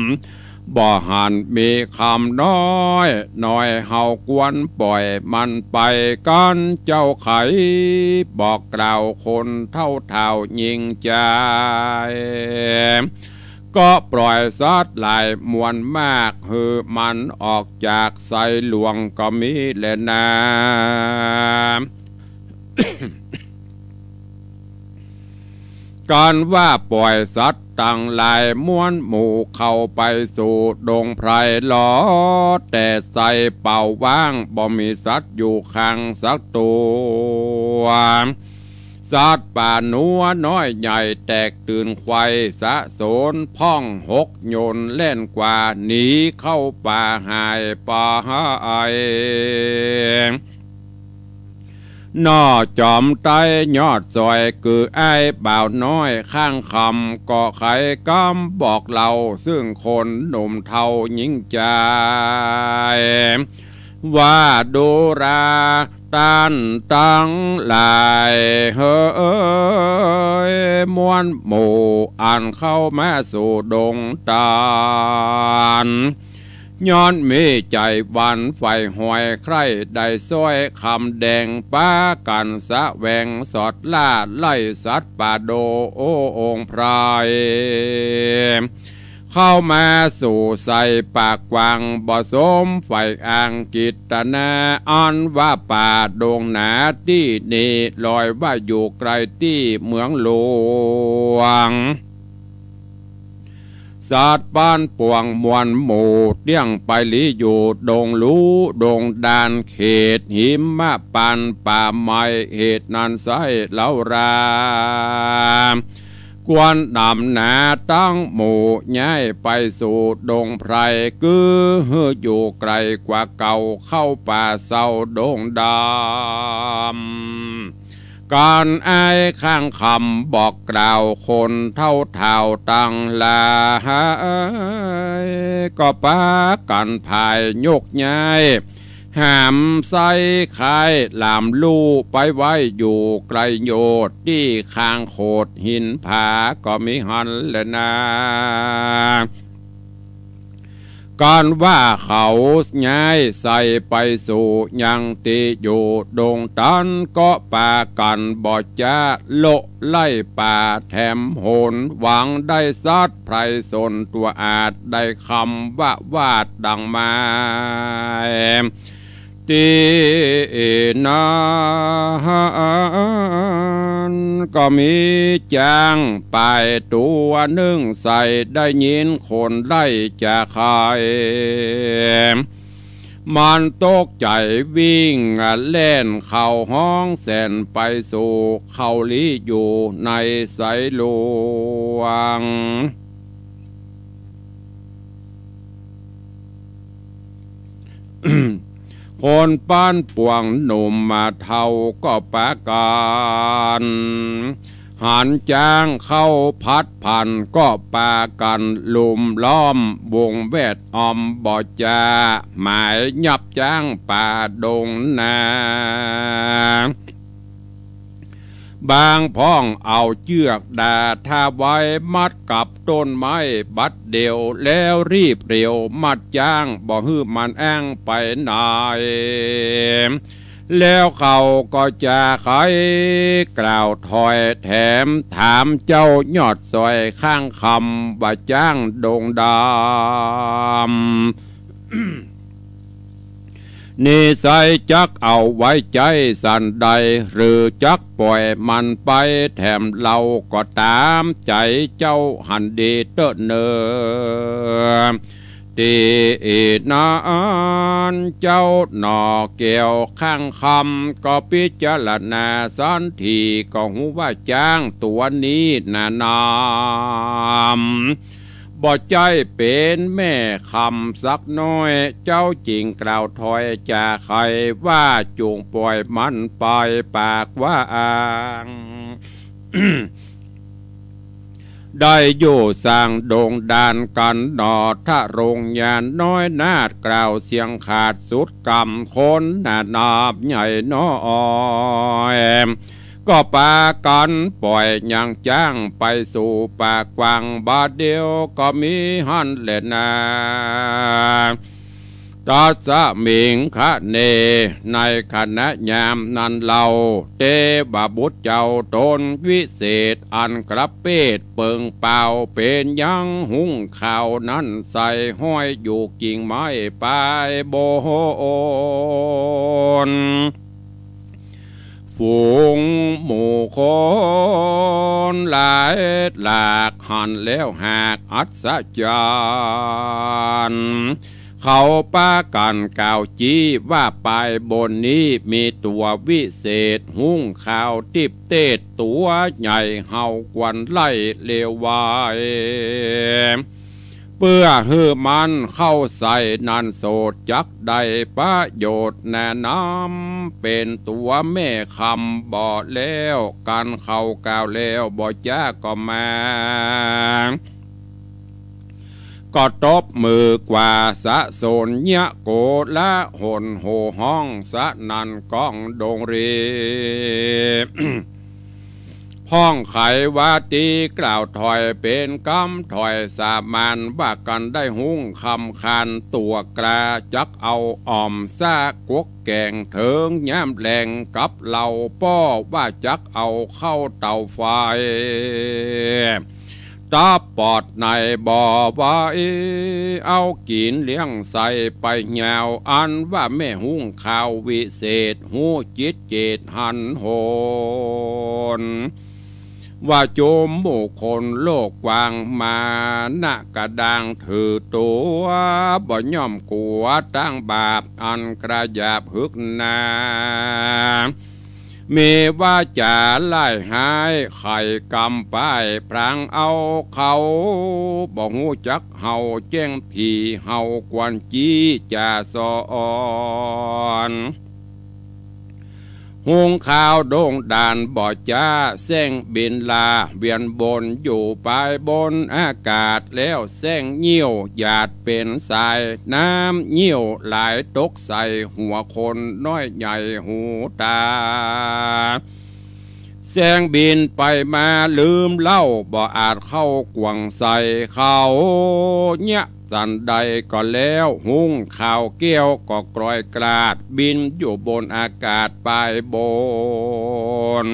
บ่หันมีคำน้อยเฮากวนปล่อยมันไปกันเจ้าไขบอกกล่าวคนเท่ายิงใจก็ปล่อยสัตว์หลายมวลมากฮือมันออกจากใส่หลวงก็มีแลนา การว่าปล่อยสัตว์ต่างหลายม้วนหมู่เข้าไปสู่ดงไพรล้อแต่ใส่เป่าว่างบ่มีสัตว์อยู่ข้างสักตัวสัตว์ป่านัวน้อยใหญ่แตกตื่นควายสะโสนพ่องหกโยนเล่นกว่าหนีเข้าป่าหายป่าหายนอจอมไตยอดซอยคือไอ้บ่าวน้อยข้างคำก็ไขกำบอกเราซึ่งคนหนุ่มเทาหญิงใจว่าดูราตันตั้งหลายเฮ้ยมวลหมู่อันเข้ามาสู่ดงตาลย้อนมีใจวันไฟหอยใครได้ซ้อยคำแดงป้ากันสะแวงสอดล่าไล่สัตว์ป่าโดโอองพรายเข้ามาสู่ใส่ปากกวางบ่สมไฟอ่างกิตนาอันว่าป่าดงหนาที่นี่ลอยว่าอยู่ไกลที่เมืองหลวงศาสตร์ป้านปวงมวลหมู่เตี้ยงไปลีอยู่ดงรู้ดงดานเขตหิมมะปันป่าไม้เหตุนันไซเล่ารากวนนำหนาตั้งหมู่ย้ายไปสู่ดงไพรคืออยู่ไกลกว่าเก่าเข้าป่าเศร้าดงดำการไอ้ข้างคำบอกกล่าวคนเท่าตั้งลาก็ปากันภายยกย้ายหามใส่คายลามลู่ไปไว้อยู่ไกลโยดที่ข้างโขดหินผาก็มีหันแลนาการว่าเขาย้ายใส่ไปสู่ยังติอยู่ดงตันก็ปากันบ่จะโลไล่ป่าแถมโหนหวังได้สัตว์ไพรสนตัวอาจได้คำว่าวาดดังมาตีนาก็มีจางไปตัวหนึ่งใส่ได้ยินคนไล่จะขายมันตกใจวิ่งเล่นเข้าห้องแสนไปสู่เขาลีอยู่ในสายหลวงคนป้านปวงหนุ่มมาเท่าก็ปากันหันจ้างเข้าพัดพันก็ปากันลุมล้อมวงแวดออมบ่จาหมายยับจ้างป่าดงนา บางพ้องเอาเชือกดาท่าไว้มัดกับต้นไม้บัดเดียวแล้วรีบเร็วมัดจ้างบ่ฮื้อมันแอ้งไปไหนแล้วเขาก็จะไขกล่าวถอยแถมถามเจ้ายอดซอยข้างคำว่าจ้างโด่งดำ นิสัยจักเอาไว้ใจสันใดหรือจักปล่อยมันไปแถมเราก็ตามใจเจ้าหันดีเตเนอตีนานเจ้าหน่อเกี่ยวข้างคำก็พิจารณาสันทีก็หูว่าจ้างตัวนี้นามบ่ใจเป็นแม่คำสักน้อยเจ้าจริงกล่าวถอยจะใครว่าจูงปล่อยมันไปปากว่าอ่าง ได้อยู่สร้างโด่งดานกันหนอถ้าโรงยานน้อยนาดกล่าวเสียงขาดสุดกำคนนาบใหญ่น้อยก็ปากันปล่อยอย่างจ้างไปสู่ปากกวางบาดเดียวก็มีหันเล่นนาตัสสะมิงคะเนในขณะยามนั้นเราเทบาบุตรเจ้าตนวิเศษอันกระเปดเปิงเป่าเป็นยังหุงข่าวนั้นใส่ห้อยอยู่กิ่งไม้ปลายโบนฝูงหมู่คนหลายหลากหันแล้วหากอัศจรรย์เขาป้ากันกล่าวจี้ว่าปลายบนนี้มีตัววิเศษหุ้งข่าวติบเตดตัวใหญ่เห่ากวนไล่เลววายเพื่อให้มันเข้าใส่นันโสดจักใดประโยชน์แนะนำเป็นตัวแม่คำบ่แล้วกันเข้ากล่าวแล้วบ่จ้าก็มาก็ตบมือกว่าสะโสนยะโกละหนโหห้องสะนันก้องดงรี พ้องไขวาตีกล่าวถอยเป็นกำถอยสามันว่ากันได้หุ้งคำคันตัวกระจักเอาอ่อมซากกวกแกงเถิงย้ำแรงกับเหล่าป้อว่าจักเอาเข้าเตาไฟตาปอดในบ่อไว้เอากินเลี้ยงใส่ไปยาวอันว่าแม่หุ้งข่าววิเศษหูจิตเจตหันโหนว่าโจมโมคนโลกวางมาหน้ากระดังถือตัวบ่ย่อมกลัวตั้งบาปอันกระยาบฮึกนาเมว่าจะไล่หายไข่กำป้ายพรางเอาเขาบ่หูจักเฮาแจ้งทีเฮากวนจี้จะสอนหุงข้าวโด่งดานบ่อจ้าแสงบินลาเวียนบนอยู่ปลายบนอากาศแล้วแสงเงี้ยวหยาดเป็นสายน้ำเงี้ยวไหลตกใส่หัวคนน้อยใหญ่หูตาแสงบินไปมาลืมเล่าบ่อาจเข้ากวงใส่เขาเนี่ยสันใดก็แล้วหุงข่าวเกี้ยวก็กรอยกราดบินอยู่บนอากาศปลายบน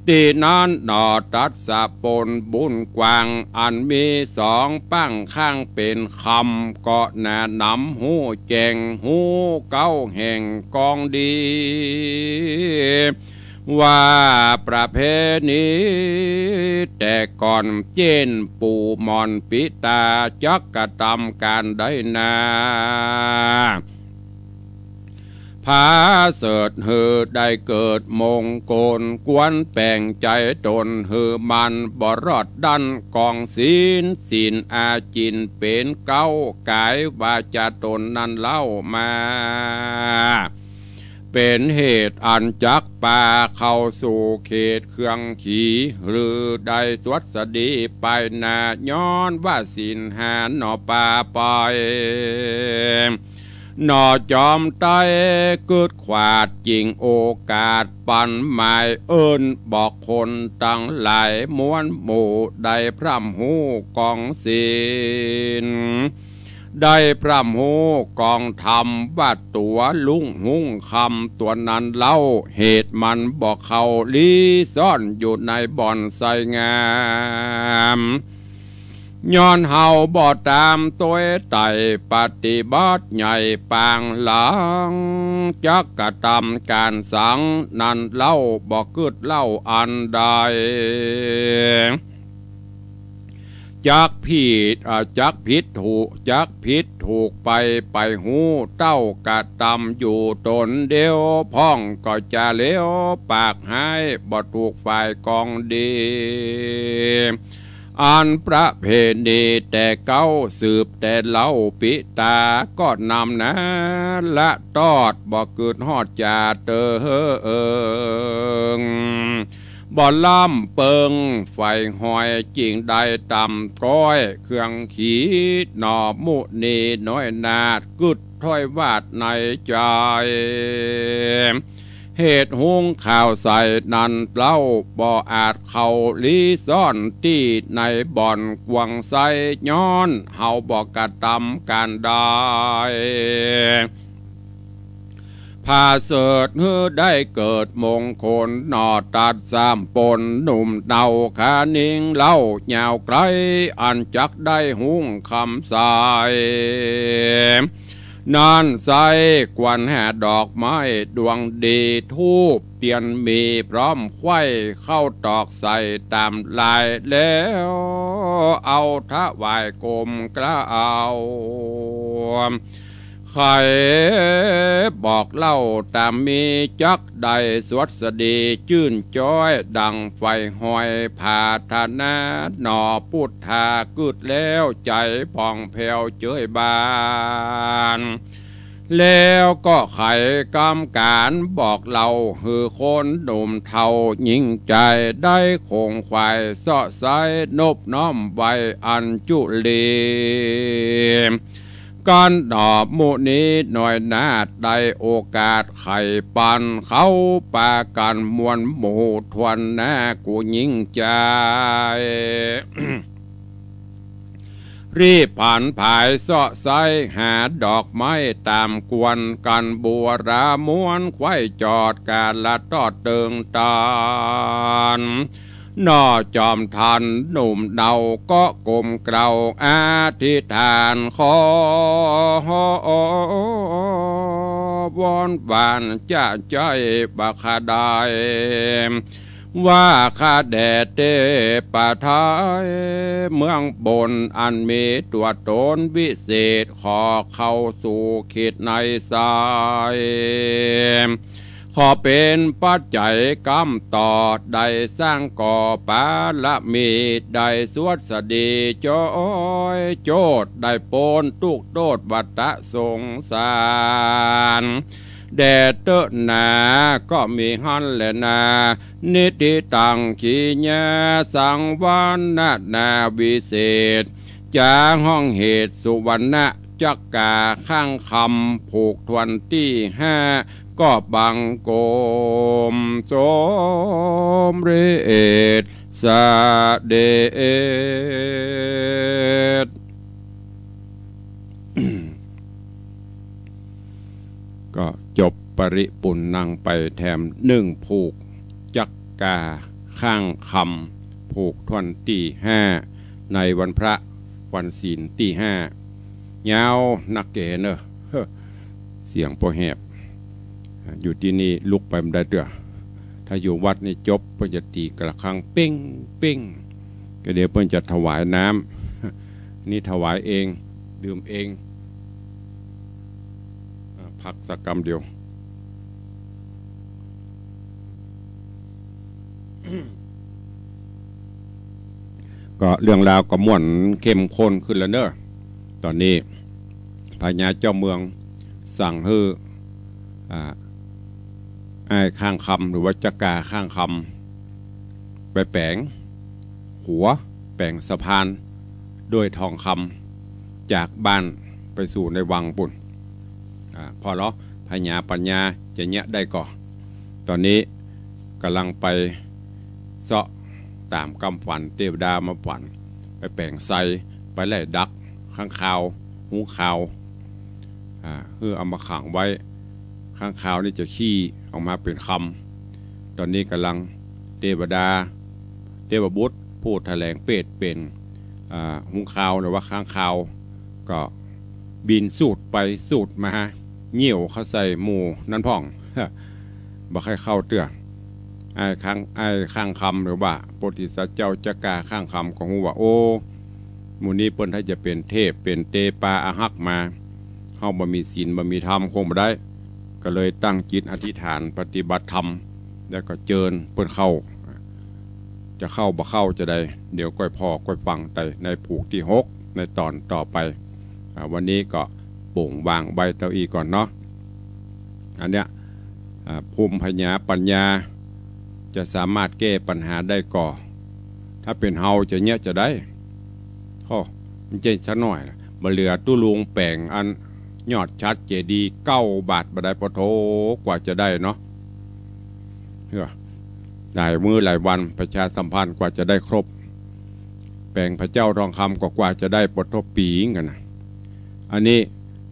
ตีนั้นหนอตัดสะปนบุญกวางอันมีสองปั้งข้างเป็นคำก็แนะนำหูแจงหูเก้าแห่งกองดีว่าประเพณีแต่ก่อนเจนปู่มอนปิตาจักกระทำการได้นาพาเสดเฮือได้เกิดมงโกลกวนแป่งใจตนเฮือมันบ่รอดดันกองศีลอาจินเป็นเก้ากายวาจาตนนั้นเล่ามาเป็นเหตุอันจักป่าเข้าสู่เขตเครื่องขี่หรือได้สวัสดีไปนาย้อนว่าศีลหาหนอป่าไป นอจอมไตเกิดขวาดจริงโอกาสปันหมายเอิญบอกคนตั้งหลายม้วนหมู่ได้พร่ำหูกองศีลได้พร่ำหูกองธรรมว่าตัวลุงหุ่งคำตัวนั้นเล่าเหตุมันบอกเขาลีซ่อนอยู่ในบ่อนไสงามย้อนเฮาบ่ตามตัวไต่ปฏิบัติใหญ่ปางหลังจักกะทำการสังนั่นเล่าบ่กึดเล่าอันใดจักผิดถูกไปหูเต้ากะตำอยู่ตนเดียวพ้องก็จะเลี้ยวปากหายบ่ถูกฝ่ายกองดีอันประเพณีแต่เก้าสืบแต่เล่าปิตาก็นำนะละตอดบ่เกิดฮอดจาเตบ่ล่ำเปิงไฟหอยจิงได้ตำก้อยเครื่องขีดหนอมุนีน้อยนาดกึดถ้อยวาดในใจเหตุหุงข่าวใส่นันเล่าบ่อาจเข้าลีซ่อนที่ในบ่อนกวงใสย้อนเฮาบ่กระทำการได้พาเสดเฮือได้เกิดมงคลนอตัดสามปนหนุ่มเนาขานิ่งเล่ายาวไกลอันจักได้หุงคำสายนานใสกวนแห่ดอกไม้ดวงดีทูบเตียนมีพร้อมไข่เข้าตอกใส่ตามลายแล้วเอาทะวายกลมกล้าเอาใครบอกเล่าตามมีจักใดสวดสดีชื่นจ้อยดังไฟหอยผาธนาหนอพุทธากึดแล้วใจผ่องแผ้วเจยบานแล้วก็ไขกรรมการบอกเราฮือคนหนุ่มเทายิ่งใจได้คงควายเสาะไซนบน้อมไว้อันจุลีการดอบมุนี้หน่อยนาดได้โอกาสไข่ปันเขาปากันมวลหมู่ทวนแน่กูยิ่งใจ รีบผ่านผายเสาะไซหาดอกไม้ตามกวนกันบัวราม้วนไข่จอดการละตอดเติงตานนอจอมทันหนุ่มเดาก็กลมเกลาอาทิฐานขอวอนบานจะใจบักขาได้ว่าข้าแดดเตปะทายเมืองบนอันมีตัวตนวิเศษขอเข้าสู่ขีดในสายขอเป็นปัจจัยกรรมต่อได้สร้างก่อปาละมีได้สวดสดีจอยโจดได้โปนตุกโดดวัตะสงสารแดดเตอะหนาก็มีหันและนานิติตังขีญาสังวันนาวิเศษจาห้องเหตุสุวรรณจักกาข้างคำผูกทวนที่ห้าก็บังโกมสมเรศสาเดช ก็จบปริปุณนังไปแถมหนึ่งผูกจักกาข้างคำผูกทวนที่ห้าในวันพระวันศีลที่ห้ายาวนักเกเนอะเสียงโปแหบอยู่ที่นี่ลุกไปไม่ได้เด้อถ้าอยู่วัดนี่จบเพิ่นจะตีกระฆังเป้งเป้งก็เดี๋ยวเพิ่นจะถวายน้ำนี่ถวายเองดื่มเองพักสักกรรมเดียว ก็เรื่องราวก็ม่วนเข้มข้นขึ้นแล้วเนอะตอนนี้พญาเจ้าเมืองสั่งให้ไอ้ข้างคำหรือว่าจักกาข้างคำไปแปลงหัวแปลงสะพานด้วยทองคำจากบ้านไปสู่ในวังปุ่น พอแล้วพญาปัญญาจะเนี้ยได้ก่อตอนนี้กำลังไปเสาะตามกำฝันเทวดามาฝันไปแปลงไซไปไล่ดักข้างคาวหูขาวเพื่อเอามาขังไว้ข้างคาวนี่จะขี้ออกมาเป็นคำตอนนี้กำลังเทวดาเทวบุตรพูดแถลงเปรตเป็นหูขาวหรือว่าข้างคาวก็บินสูดไปสูดมาเหี่ยวเข้าใส่หมูนั่นพ่องบ่ให้เข้าเตื้อไอ้ข้างคำหรือว่าโพธิสัตว์เจ้าจักราข้างคำของหูว่าโอ้หมู่นี้เปิ้นให้จะเป็นเทพเป็นเตปาอาหักมาเฮาบ่มีศีลบ่มีธรรมคงบ่ได้ก็เลยตั้งจิตอธิษฐานปฏิบัติธรรมแล้วก็เจิญเปิ้นเข้าจะเข้าบ่เข้าจะได้เดี๋ยวก้อยพ่อก้อยฟังแต่ในผูกที่6ในตอนต่อไปวันนี้ก็โป่งวางใบเต้าอี้ก่อนเนาะอันเนี้ยภูมิปัญญาจะสามารถแก้ปัญหาได้ก่อถ้าเป็นเฮาจะเนี้ยจะได้ข้อมันเจนซะหน่อยบเหลือตู้ลุงแปลงอันยอดชัดเจดี9 บาทบได้ปะโถกว่าจะได้เนาะหลายมือหลายวันประชาสัมพันธ์กว่าจะได้ครบแปลงพระเจ้าทองคำกว่าจะได้ปะโถปีกันนะอันนี้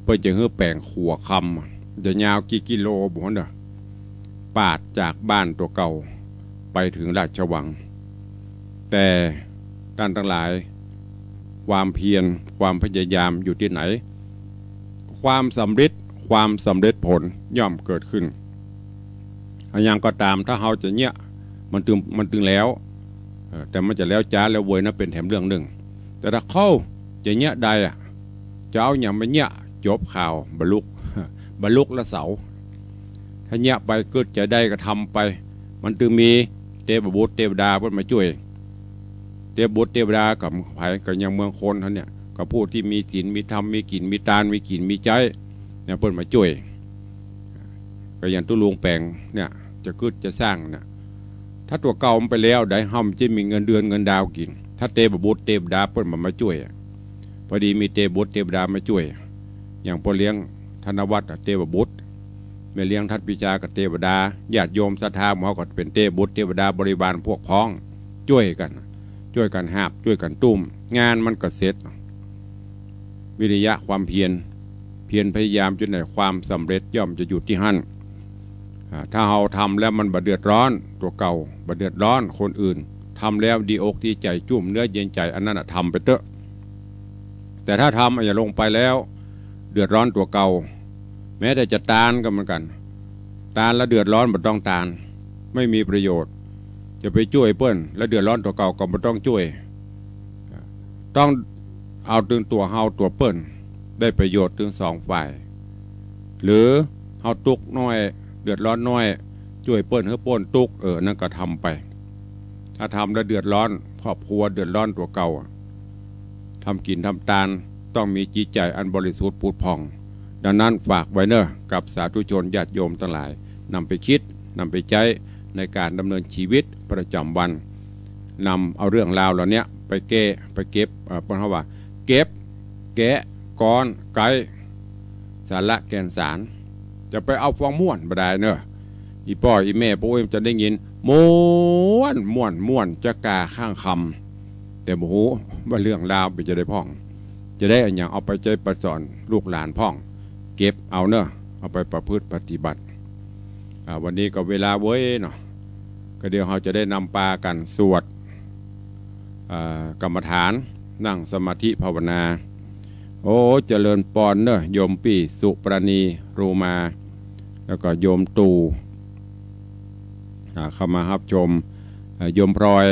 เพื่อจะให้แปลงขัวคำจะยาวกี่กิโลบุญเด้อปาดจากบ้านตัวเก่าไปถึงราชวังแต่ท่านทั้งหลายความเพียรความพยายามอยู่ที่ไหนความสำเร็จผลย่อมเกิดขึ้นอย่างก็ตามถ้าเราจะเนี้ยมันตึงแล้วแต่มันจะแล้วจ้าแล้วเวยนะเป็นแถมเรื่องหนึ่งแต่ถ้าเข้าจะเนี้ยใดจะเอาอย่างไม่เนี้ยจบข่าวบรรลุละเสาถ้าเนี้ยไปเกิดจะได้ก็ทำไปมันตึงมีเทพบุตรเทวดาเพื่อมาช่วยเทพบุตรเทวดากับไผ่กับยังเมืองคนท่านเนี่ยกับผู้ที่มีศีลมีธรรมมีกินมีตานมีกินมีใจเนี่ยเพื่อนมาช่วยก็อย่างตู้ลุงแปลงเนี่ยจะกึดจะสร้างเนี่ยถ้าตัวเก่ามันไปแล้วได้ห้ามจะมีเงินเดือนเงินดาวกินถ้าเทพบุตรเทวดาเพื่อนมาช่วยพอดีมีเทพบุตรเทวดามาช่วยอย่างพ่อเลี้ยงธนวัฒน์เทพบุตรแม่เลี้ยงทัดปิจากับเทวดาญาติโยมศรัทธาเขาก็เป็นเทพบุตรเทวดาบริบาลพวกพ้องช่วยกันหาบช่วยกันตุ้มงานมันก็เสร็จวิริยะความเพียรพยายามจนในความสำเร็จย่อมจะอยู่ที่หั่นถ้าเราทำแล้วมันบาดเดือดร้อนตัวเก่าบาดเดือดร้อนคนอื่นทำแล้วดีอกดีใจจุ่มเนื้อเย็นใจอันนั้นทำไปเถอะแต่ถ้าทำอย่าลงไปแล้วเดือดร้อนตัวเก่าแม้แต่จะตานก็เหมือนกันตานแล้วเดือดร้อนบ่ต้องตานไม่มีประโยชน์จะไปช่วยเปิ้นแล้วเดือดร้อนตัวเก่าก็บ่ต้องช่วยต้องเอาถึงตัวเฮาตัวเปิ้นได้ประโยชน์ถึง2 ฝ่ายหรือเฮาตุกน้อยเดือดร้อนน้อยช่วยเปิ้นเฮาป้นตุกนั่นก็ทำไปถ้าทำแล้วเดือดร้อนครอบครัวเดือดร้อนตัวเก่าทำกินทำตานต้องมีจิตใจอันบริสุทธิ์ผุดผ่องดังนั้นฝากไว้เนอะกับสาธุชนญาติโยมทั้งหลายนำไปคิดนำไปใช้ในการดำเนินชีวิตประจำวันนำเอาเรื่องราวเหล่านี้ไปเก็บเพราะว่าเก็บแกะก้อนไกสาระแกนสารจะไปเอาฟองม่วนบ่ได้เนอะอีพ่ออีแม่พวกเอ็มจะได้ยินม่วนจะกาข้างคำแต่โอ้โหว่าเรื่องราวไปจะได้พ่องจะได้อย่างเอาไปใจประสอนลูกหลานพ่องเก็บเอาเนอะเอาไปประพฤติปฏิบัติวันนี้ก็เวลาเว้ยเนาะก็เดี๋ยวเราจะได้นำปากันสวดกรรมฐานนั่งสมาธิภาวนาโอ้เจริญปอนเนอะโยมปีสุปราณีรูมาแล้วก็โยมตูเข้ามารับชมโยมพลอย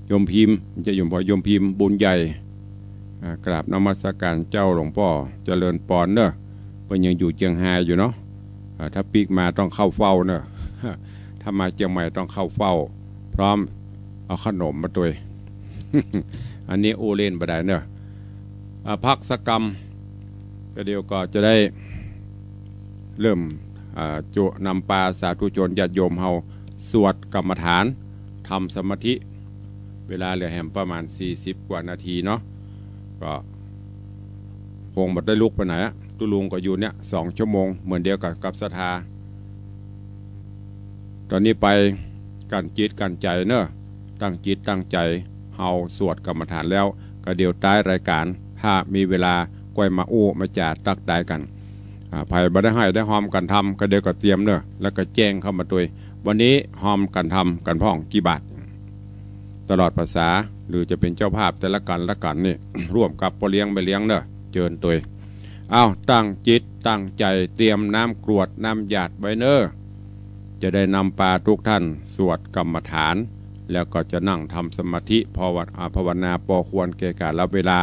โยมพิมพ์จะโยมพลอยโยมพิมพ์บุญใหญ่กราบนมัสการเจ้าหลวงพ่อเจริญปอนเนอะเป็นยังอยู่เชียงรายอยู่เนาะถ้าปีกมาต้องเข้าเฝ้าเนอะถ้ามาเชียงใหม่ต้องเข้าเฝ้าพร้อมเอาขนมมาตัว อันนี้โอเลนบดายเนอะพักสกรรมก็เดียวก็จะได้เริ่มจุนำปาสาธุชนญาติโยมเฮาสวดกรรมฐานทำสมาธิเวลาเหลือแหมประมาณ40 กว่านาทีเนาะก็คงบัดได้ลุกไปไหนตุ ตุลุงก็อยู่เนี่ย2 ชั่วโมงเหมือนเดียวกับศรัทธาตอนนี้ไปกันจิตกันใจเนอะตั้งจิตตั้งใจเฮาสวดกรรมฐานแล้วก็เดี๋ยวใต้รายการถ้ามีเวลาก้อยมาอู้มาจ่าตักได้กันภัยบ่ได้ให้ได้หอมกันทำก็เดี๋ยวก็เตรียมเนอะแล้วก็แจ้งเข้ามาตัววันนี้หอมกันทำกันพ่องกี่บาทตลอดภาษาหรือจะเป็นเจ้าภาพแต่ละกันละกันนี่ ร่วมกับปเลี้ยงไปเลี้ยงเนอะเจิญตัวเอาตั้งจิตตั้งใจเตรียมน้ำกรวดน้ำหยาดไว้เนอะจะได้นำปาทุกท่านสวดกรรมฐานแล้วก็จะนั่งทำสมาธิภาวนาพอควรแก่กาลเวลา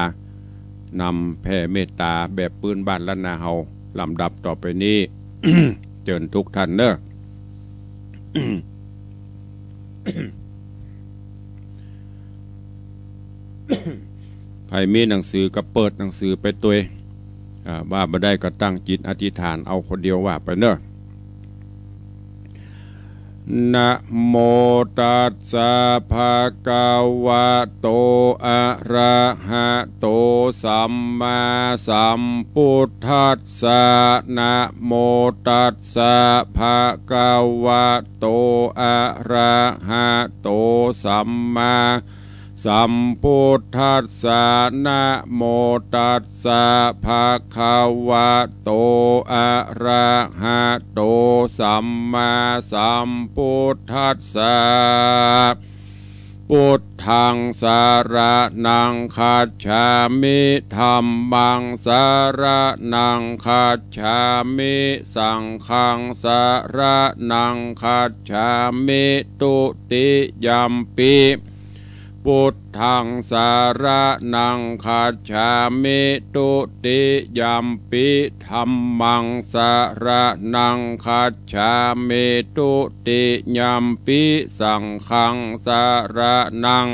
นำแผ่เมตตาแบบปืนบ้านล้านนาเฮาลำดับต่อไปนี้ เจิญทุกท่านเนอะ ใครมีหนังสือก็เปิดหนังสือไปตัวว่าบ่ได้ก็ตั้งจิตอธิษฐานเอาคนเดียวว่าไปเนอะนะโมตัสสะภะคะวะโตอะระหะโตสัมมาสัมพุทธัสสะนะโมตัสสะภะคะวะโตอะระหะโตสัมมาสัมพุทธัสสะนะโมตัสสะภะคะวะโตอะระหะโตสัมมาสัมพุทธัสสะพุทธังสารนังคัจฉามิธัมมังสารนังคัจฉามิสังฆังสารนังคัจฉามิตุติยัมปิพุทธังสารนังคัจฉามิตุติยัมปิธัมมังสารนังคัจฉามิตุติยัมปิสังฆังสารนัง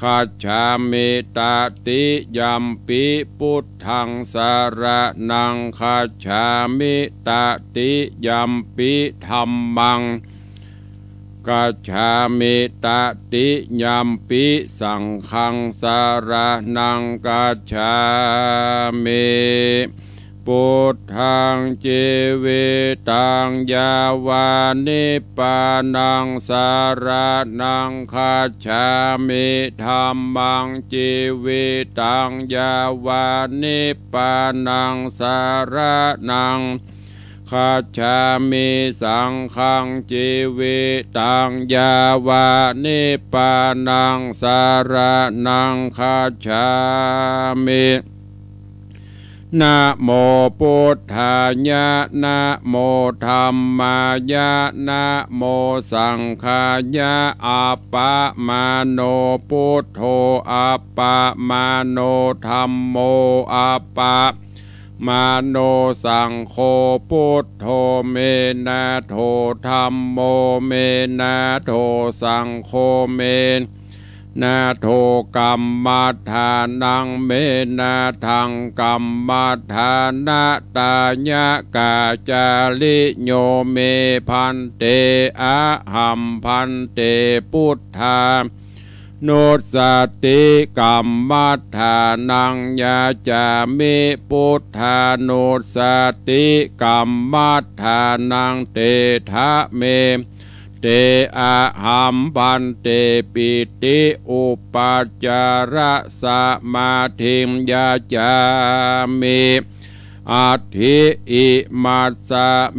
คัจฉามิตติยัมปิพุทธังสารนังคัจฉามิตติยัมปิธัมมังกัจฉามิตติยัมปิสังฆังสารนังกัจฉามิพุทธังชีวิตังยาวานิพพานังสารนังคัจฉามิธัมมังชีวิตังยาวานิพพานังสารนังคัจฉามิสังฆังชีวิตังยาวานิพพานังสารนังคัจฉามินะโมพุทธายะนะโมธัมมายะนะโมสังฆายะอัปปะมาโนพุทโธอัปปะมาโนธัมโมอัปปะมาโนสังโฆพุทโธเมนะโธธัมโมเมนะโธสังโฆเมนะโทกัมมัฏฐานังเมนะทังกัมมัฏฐานะตายะกาจาลิโยเมพันเตอะหัมพันเตพุทธานุสติกัมมัฏฐานังยาจามิพุทธานุสติกัมมัฏฐานังเตทะเมเตอะหัมพันเตปิติอุปัจจาระสมาธิมยาจามิอัตถิอิมัสส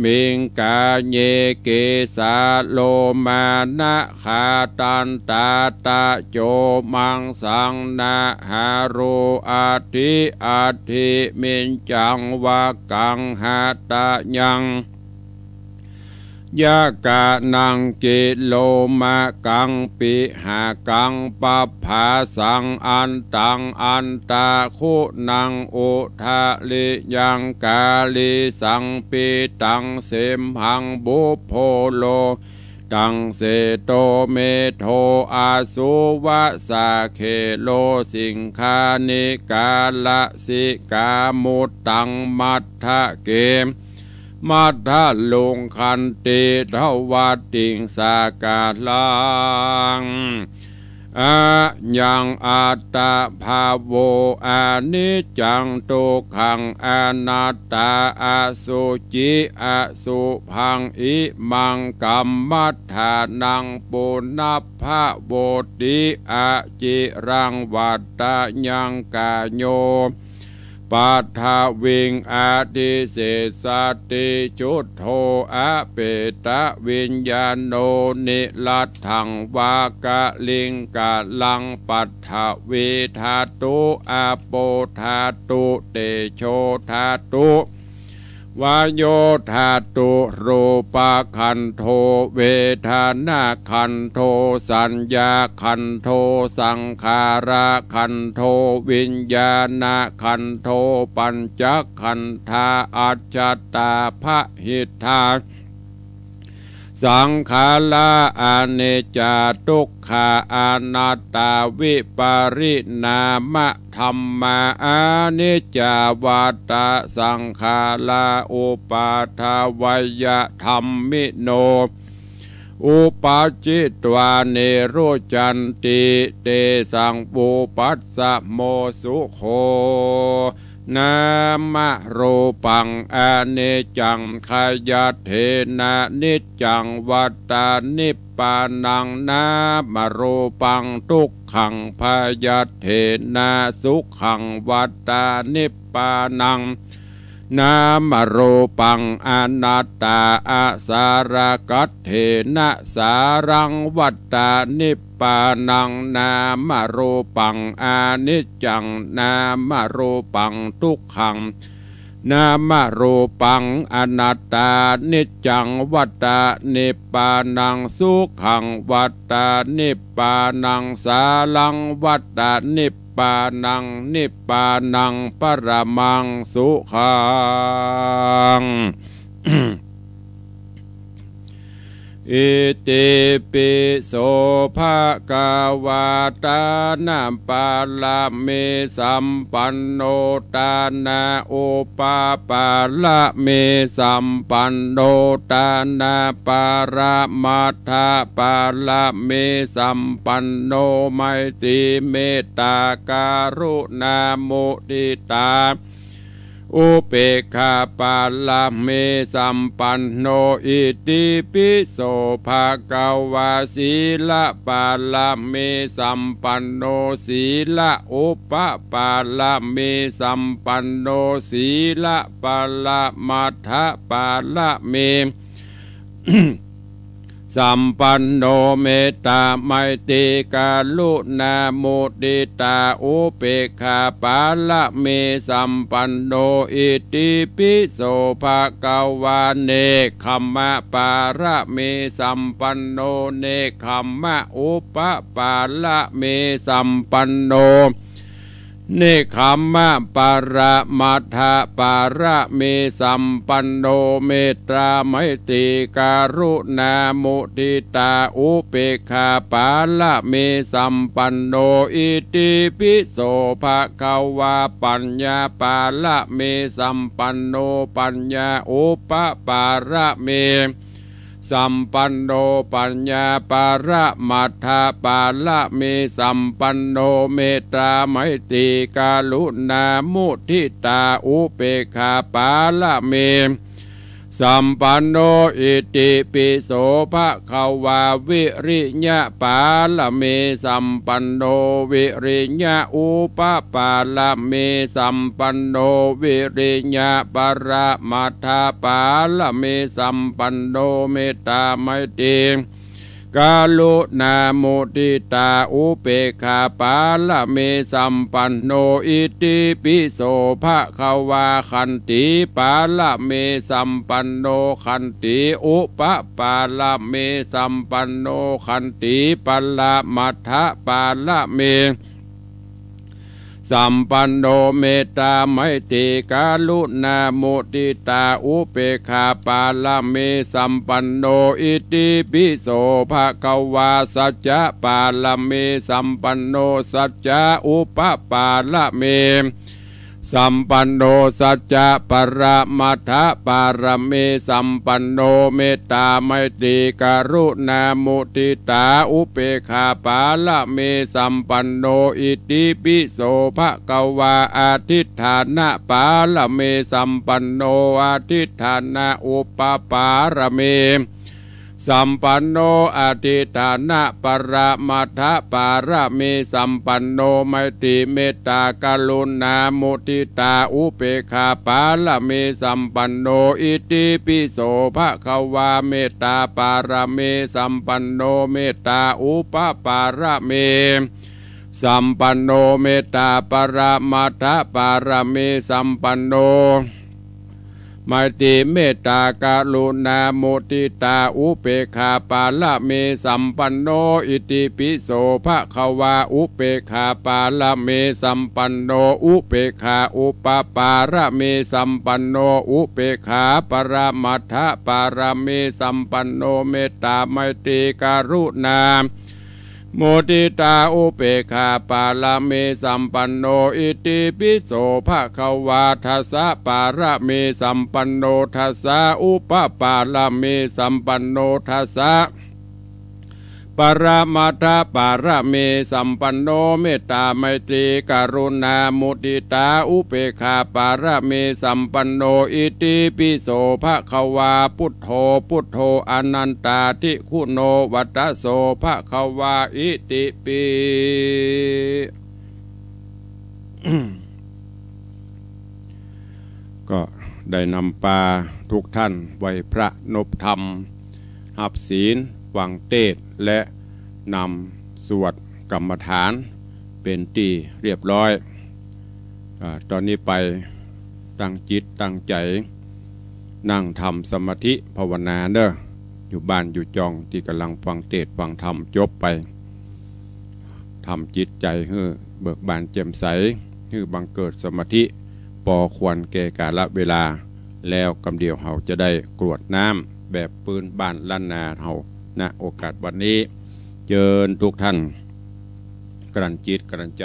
มิงกาเยเกสาโลมานะขาตันตาตะโจมังสังนาหารุอัตถิอัตถิมินจังวะกังหาตะยังยากะนังกิโลมะกังปิหากังปัปภาสังอันตังอันตาคุนังอุทะลิยังกาลิสังปิตังเสมหังบุพโพโลตังเสโตเมโทอาสุวะสาเคโลสิงคานิกาละสิกามุตตังมัทธะเกมมัทธะลุงคันติทวัตติงสากาลัง อายังอัตตาภาโวอานิจจังทุกขังอนัตตาอสุจิอสุพังอิมังกัมมัฏฐานังปุณณภาโวติอาจิรังวัตตยังกาโยปัทาวิงอาดิเสสติจุตโธอะเปตะวิญญาโนนิลัตถังวากะลิงกะลังปัทถเวทาตุอาโปธาตุเตโชธาตุวายโยธาตุรูปะขันโทเวทนาขันโทสัญญาขันโทสังขาราขันโทวิญญาณขันโทปัญจขันธาอัจจตาภหิทธาสังขาราอเนจจาทุกขาอนัตตาวิปาริณามะธรรมาอนิจจาวาตาสังขาราอุปาทวยธรรมิโนอุปาจิตวาเนโรจันติเตสังปุปัสสะโมสุโขนามะรูปังอเนจังขยเทนะนิจจังวัตตานิปปานังนามะรูปังทุกขังพยเทนะสุขังวัตตานิปปานังนามรูปังอนัตตาอาสารกัตเถนะสารังวัตตานิปปานังนามรูปังอานิจจังนามรูปังทุกขังนามรูปังอนัตตานิจจังวัตตานิปปานังสุขังวัตตานิปปานังสารังวัตตานิปปานังนิปปานังปรมังสุขัง อิติปิโสภะคะวะตานะปะละเมสัมปันโนตานะอุปาปะละเมสัมปันโนตานะปะระมัทธะปะละเมสัมปันโนไมตรีเมตตาการุณามุทิตาอุเปกขาปาลาเมสัมปันโนอิติปิโสภะคะวะสีละปาลาเมสัมปันโนสีละอุปปาลาเมสัมปันโนสีละปาลามัทธะปาลาเม สัมปันโนเมตตาไมตรีกรุณามุทิตาอุเปกขาปาละเมสัมปันโนอิติปิโสภะคะวะเนกขัมมะปาระเมสัมปันโนเนกขัมมะอุปปาละเมสัมปันโนเนคขมมะปาระมัทธะปาระเมสัมปันโนเมตตาไมตรีการุณามุทิตาอุเปกขาปาละเมสัมปันโนอิติปิโสภะคะวะปัญญาปาละเมสัมปันโนปัญญาอุปปาระเมสัมปันโนปัญญาปาระมัทธะปาละเมสัมปันโนเมตตาไมตรีกรุณามุทิตาอุเปกขาปาละเมสัมปันโนอิติปิโสภะคะวะวิริยะปาละเมสัมปันโนวิริยะอุปปาละเมสัมปันโนวิริยะประมัทธะปาละเมสัมปันโนเมตตาไมตรีกาลุนามุทิตาอุเปกขาปาละเมสัมปันโนอิติปิโสภะคะวะขันติปาละเมสัมปันโนขันติอุปปาละเมสัมปันโนขันติปัลละมัทธะปาละเมสัมปันโนเมตตาไมตรีกรุณามุทิตาอุเปกขาปาละเมสัมปันโนอิติปิโสภะคะวะสัจจะปาละเมสัมปันโนสัจจะอุปปาละเม สัมปันโนสัจจะปรมัตถปารมีสัมปันโนเมตตาไมตรีกรุณามุติตาอุเปกขาปาละเมสัมปันโนอิติปิโสภะกวาอาทิฏฐานะปาละเมสัมปันโนอาทิฏฐานะอุปปารเมสัมปันโนอธิฐานะปรมัตถปารมีสัมปันโนไมตรีเมตตากรุณามุทิตาอุเปกขาปาละมีสัมปันโนอิติปิโสภะคะวาเมตตาปารมีสัมปันโนเมตตาอุปปารมีสัมปันโนเมตตาปรมัตถปารมีสัมปันโนไมตรีเมตตากรุณามุทิตาอุเปกขาปาละเมสัมปันโนอิติปิโสภะคะวาอุเปกขาปาละเมสัมปันโนอุเปกขาอุปปาระเมสัมปันโนอุเปกขาปรมัตถปารเมสัมปันโนเมตตาไมตรีกรุณามุทิตาอุเปกขาปาละเมสัมปันโนอิติปิโสภะคะวาทัสสะปาระเมสัมปันโนทัสสะอุปปาละเมสัมปันโนทัสสะปรมัตถปารเมสัมปันโนเมตตาไมตรีกรุณามุทิตาอุเปกขาปารเมสัมปันโนอิติปิโสภะคะวาพุทโธพุทโธอนันตาทิคุณโนวัตตโสภะคะวาอิติปิ ก็ได้นำปาทุกท่านไว้พระนบธรรมหับศีลฟังเทศน์และนำสวดกรรมฐานเป็นที่เรียบร้อยตอนนี้ไปตั้งจิตตั้งใจนั่งทำสมาธิภาวนาเด้ออยู่บ้านอยู่จองที่กำลังฟังเทศน์ฟังธรรมจบไปทำจิตใจให้เบิกบานแจ่มใสให้บังเกิดสมาธิพอควรแก่กาลเวลาแล้วกำเดียวเราจะได้กรวดน้ำแบบปืนบ้านล้านนาเราณโอกาสวันนี้เชิญทุกท่านกลั่นจิตกลั่นใจ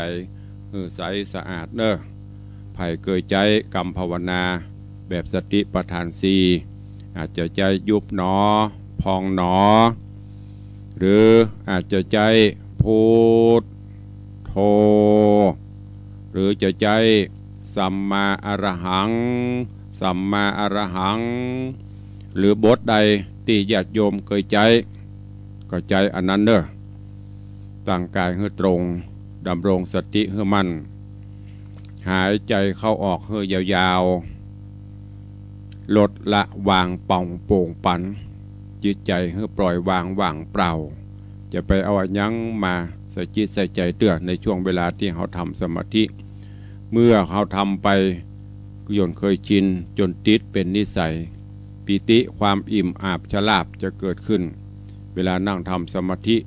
ใสสะอาดเนอะไผ่เกยใจกรรมภาวนาแบบสติปัฏฐานสี่อาจจะใจยุบหนอพองหนอหรืออาจจะใจพูดโทหรือจะใจสัมมาอรหังสัมมาอรหังหรือบทใดที่ญาติโยมเคยใจก็ใจอันนั้นเด้อตั้งกายให้ตรงดำรงสติให้มั่นหายใจเข้าออกให้ยาวๆลดละวางป่องโป่งปันจิตใจให้ปล่อยวางว่างเปล่าจะไปเอายั้งมาใส่จิตใส่ใจเตื้อในช่วงเวลาที่เขาทำสมาธิเมื่อเขาทำไปย่นเคยชินจนติดเป็นนิสัยปิติความอิ่มอาบฉลาบจะเกิดขึ้นเวลานั่งทำสมาธิ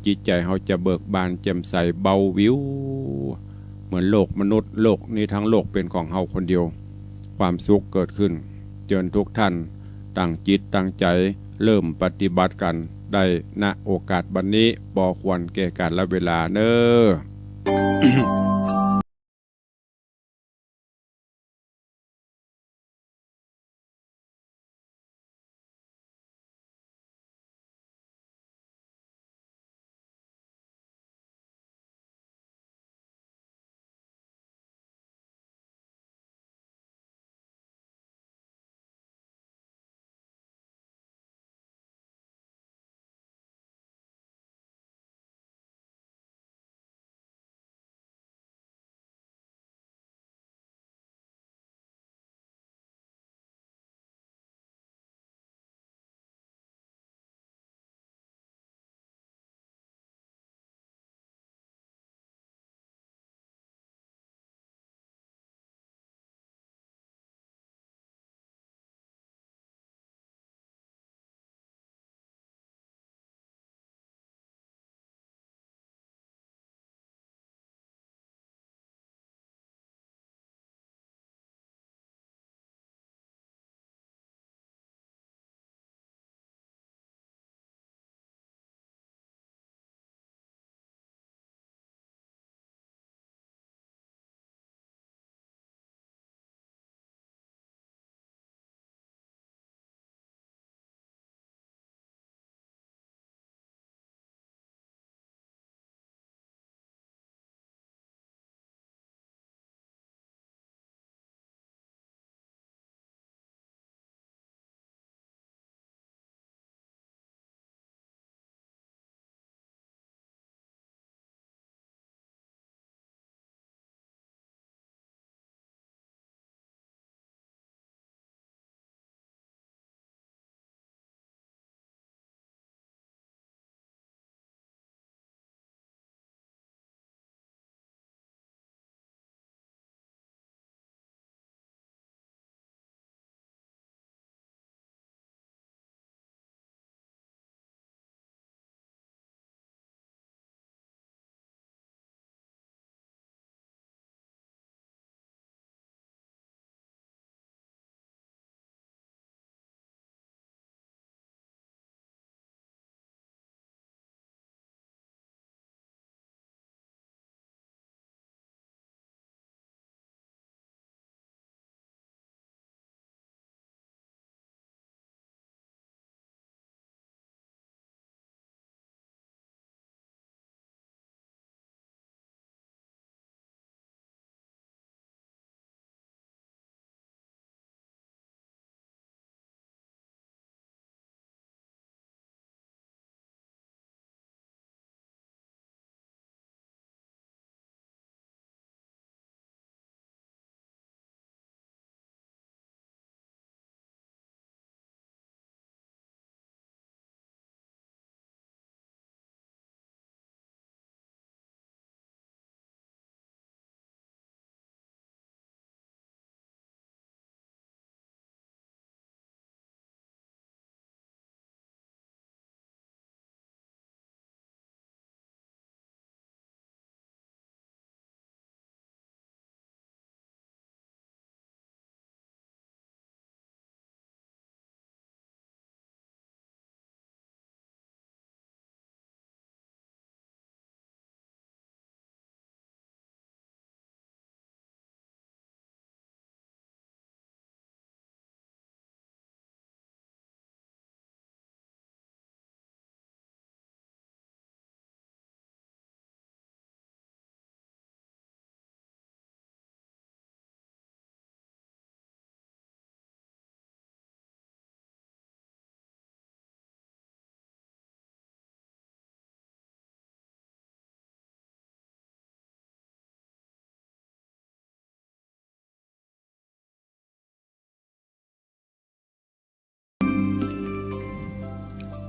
จิตใจเขาจะเบิกบานแจ่มใสเบาวิวเหมือนโลกมนุษย์โลกนี้ทั้งโลกเป็นของเขาคนเดียวความสุขเกิดขึ้นเชิญทุกท่านตั้งจิตตั้งใจเริ่มปฏิบัติกันได้ณโอกาสบัดนี้พอควรแก่กาลและเวลาเน้อ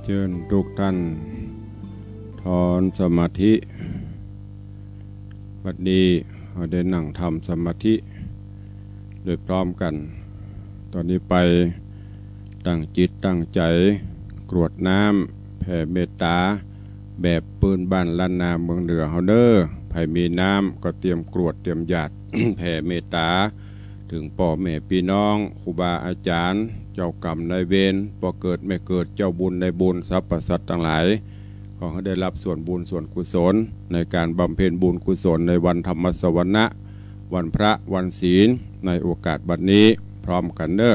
เชิญทุกท่านถอนสมาธิบัดนี้เราได้นั่งทำสมาธิโดยพร้อมกันตอนนี้ไปตั้งจิตตั้งใจกรวดน้ำแผ่เมตตาแบบปืนบ้านล้านนาเมืองเหนือเฮาเด้อไผมีน้ำก็เตรียมกรวดเตรียมหยาด แผ่เมตตาถึงพ่อแม่พี่น้องครูบาอาจารย์เจ้ากรรมนายเวรบ่เกิดไม่เกิดเจ้าบุญในบุญสรรพสัตว์ทั้งหลายขอให้ได้รับส่วนบุญส่วนกุศลในการบำเพ็ญบุญกุศลในวันธรรมสวรรณะวันพระวันศีลในโอกาสบัดนี้พร้อมกันเด้อ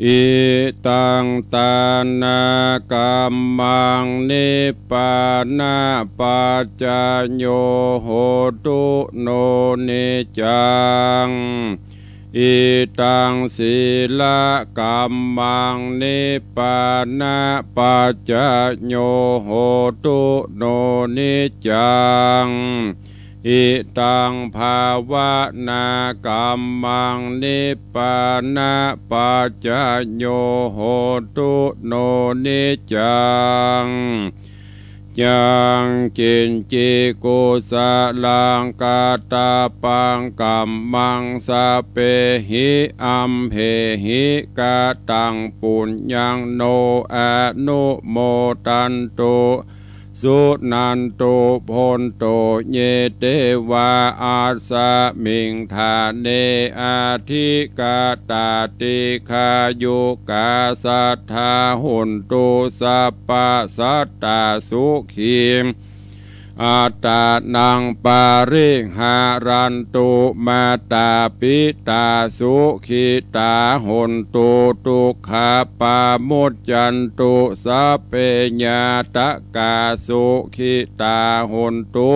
อิตังตานากรรมังนิปปานาปัจจโยโหตุโนนิจังอิตังศีลกรรมังนิปปานาปัจจโยโหตุโนนิจังอิตังภาวนากรรมังนิปปานาปัจจโยโหตุโนนิจังยังกินจิกุสลังกาตาปังกัมมังสะเปหิอัมเหหิกาตังปุญญังโนอนุโมตันตุสุนันตุพนโตเยเตวาอาสามิงธาเนอาทิกาตาติคายุกาสัทธาหุนตุสัพพะสัตตาสุขีอัตตานังปาริหารันตุมาตาปิตาสุขิตาหุนตุทุกขาปามุจจันตุสัพเพญาตกาสุขิตาหุนตุ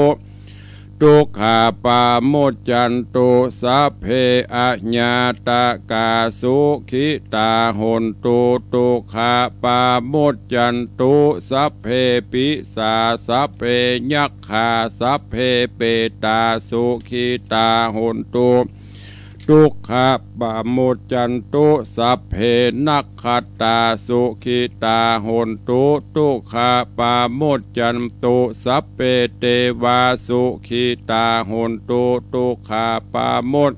ทุกขาปามุจจันตุสัพเพอญาตกาสุขิตาหุนตุทุกขาปามุจจันตุสัพเพปิสาสัพเพยัคขาสัพเพเปตาสุขิตาหุนตุทุกขปามุจจันตุสัพเพนักขตาสุขิตาหุนตุทุกขปามุจจันตุสัพเพเทวาสุขิตาหุนตุทุกขปามุจ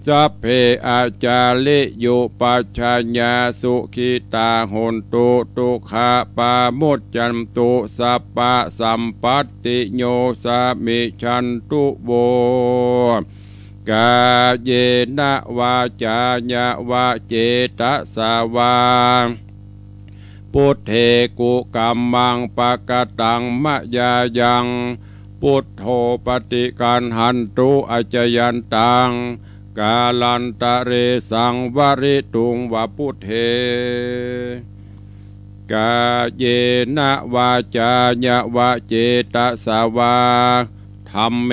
สัพเพอาจาริยุปัชฌัญญาสุขิตาหุนตุทุกขปามุจจันตุสัพพะสัมปัตติโยสามิชันตุโวกาเยนะวาจายะวะเจตสาวาพุทเทกุกัมมังปะกตังมะยายังพุทโธปฏิกันหันตุอจยันตังกาลันตะเรสังวริตุงวะพุทเทกาเยนะวาจายะวะเจตสาวาธัมเม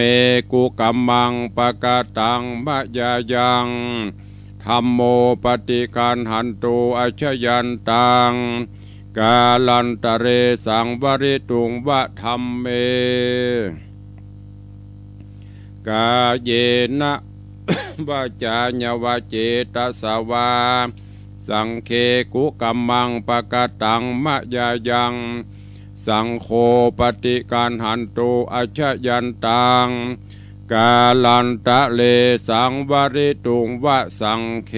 กุกัมมังปะกตังมะยายังธัมโมปฏิกันหันตุอชยันตังกาลันตะเรสังวริตุงวะธัมเมกาเยนะวาจาญวะเจตสาวาสังเคกุกัมมังปะกตังมะยายังสังโฆปฏิการหันตุอชยันตังกาลันตะเลสังวริตุงวะสังเค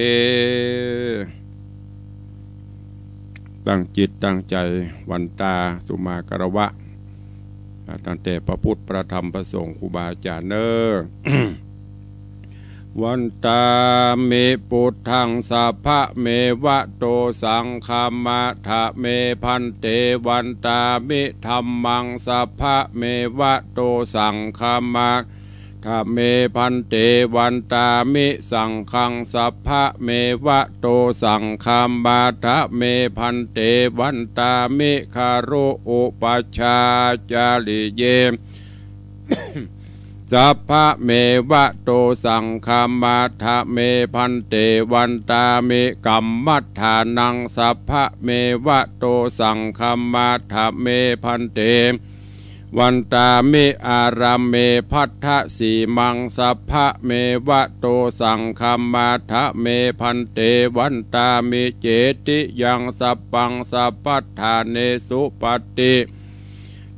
ตั้งจิตตั้งใจวันตาสุมากรวะตั้งแต่พระพุทธพระธรรมพระสงฆ์ครูบาอาจารย์เนอ วันตาเมปุถทังสัพพะเมวะโตสังฆามะทะเมพันเตวันตามิธัมมังสัพพะเมวะโตสังฆามะทะเมพันเตวันตามิสังฆังสัพพะเมวะโตสังฆามะทะเมพันเตวันตามิคารุอุปัชฌาจาริเย สัพพะเมวะโตสังฆามาทะเมพันเตวันตาเมกัมมัฏฐานังสัพพะเมวะโตสังฆามาทะเมพันเต วันตาเมอารามเมพัทธสีมังสัพพะเมวะโตสังคัมมาทะเมพันเตวันตาเมเจติยังสัพปังสัพพัทธาเนสุปฏิ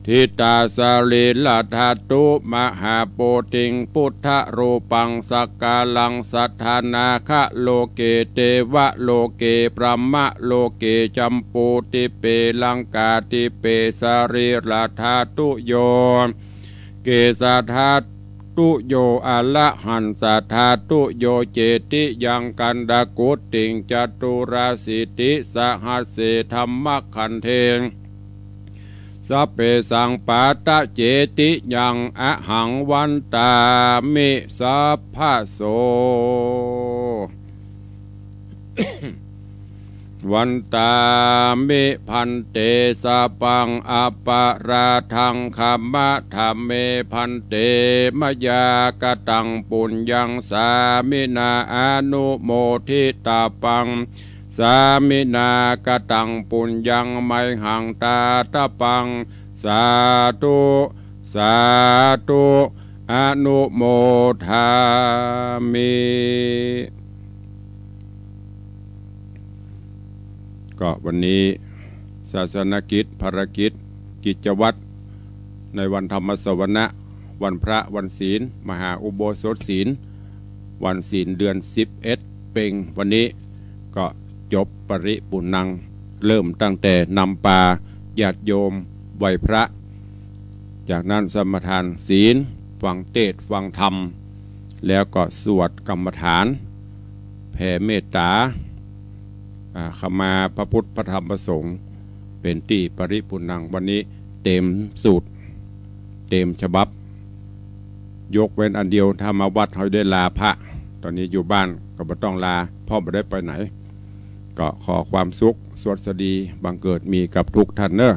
ทิตาสลีลธาตุมหาโปติงพุทธรูปังสักกาลังสัทธานาคะโลเกเตวะโลเกปรมะโลเกจัมปูติเปลังกาติเปสรีลธาตุโยเกสาธาตุโยอะละหันสัทธาตุโยเจติยังกันดากุติงจตุราสิติสหัสเสธรรมขันเทงสัพเพสังปาตะเจติยังอะหังวันตามิสัพพะโส วันตามิพันเตสะปังอปาราทังคัมมะธรรมเมพันเตมยากตังปุญญังสามินาอนุโมทิตาปังสามินากตังปุญญังไมหังตาตะปังสาธุสาธุอนุโมทามิก็วันนี้ศาสนกิจภารกิจกิจวัตรในวันธรรมสวนะวันพระวันศีลมหาอุโบสถศีลวันศีลเดือน11เพ็งวันนี้ก็จบปริปุณังเริ่มตั้งแต่นำปาญาติโยมไหวพระจากนั้นสมทานศีลฟังเทศน์ฟังธรรมแล้วก็สวดกรรมฐานแผ่เมตตาขมาพระพุทธพระธรรมพระสงฆ์เป็นที่ปริปุณังวันนี้เต็มสูตรเต็มฉบับยกเว้นอันเดียวถ้ามาวัดเขาได้ลาพระตอนนี้อยู่บ้านก็ไม่ต้องลาพ่อไม่ได้ไปไหนก็ขอความสุขสวัสดีบังเกิดมีกับทุกท่านเนอะ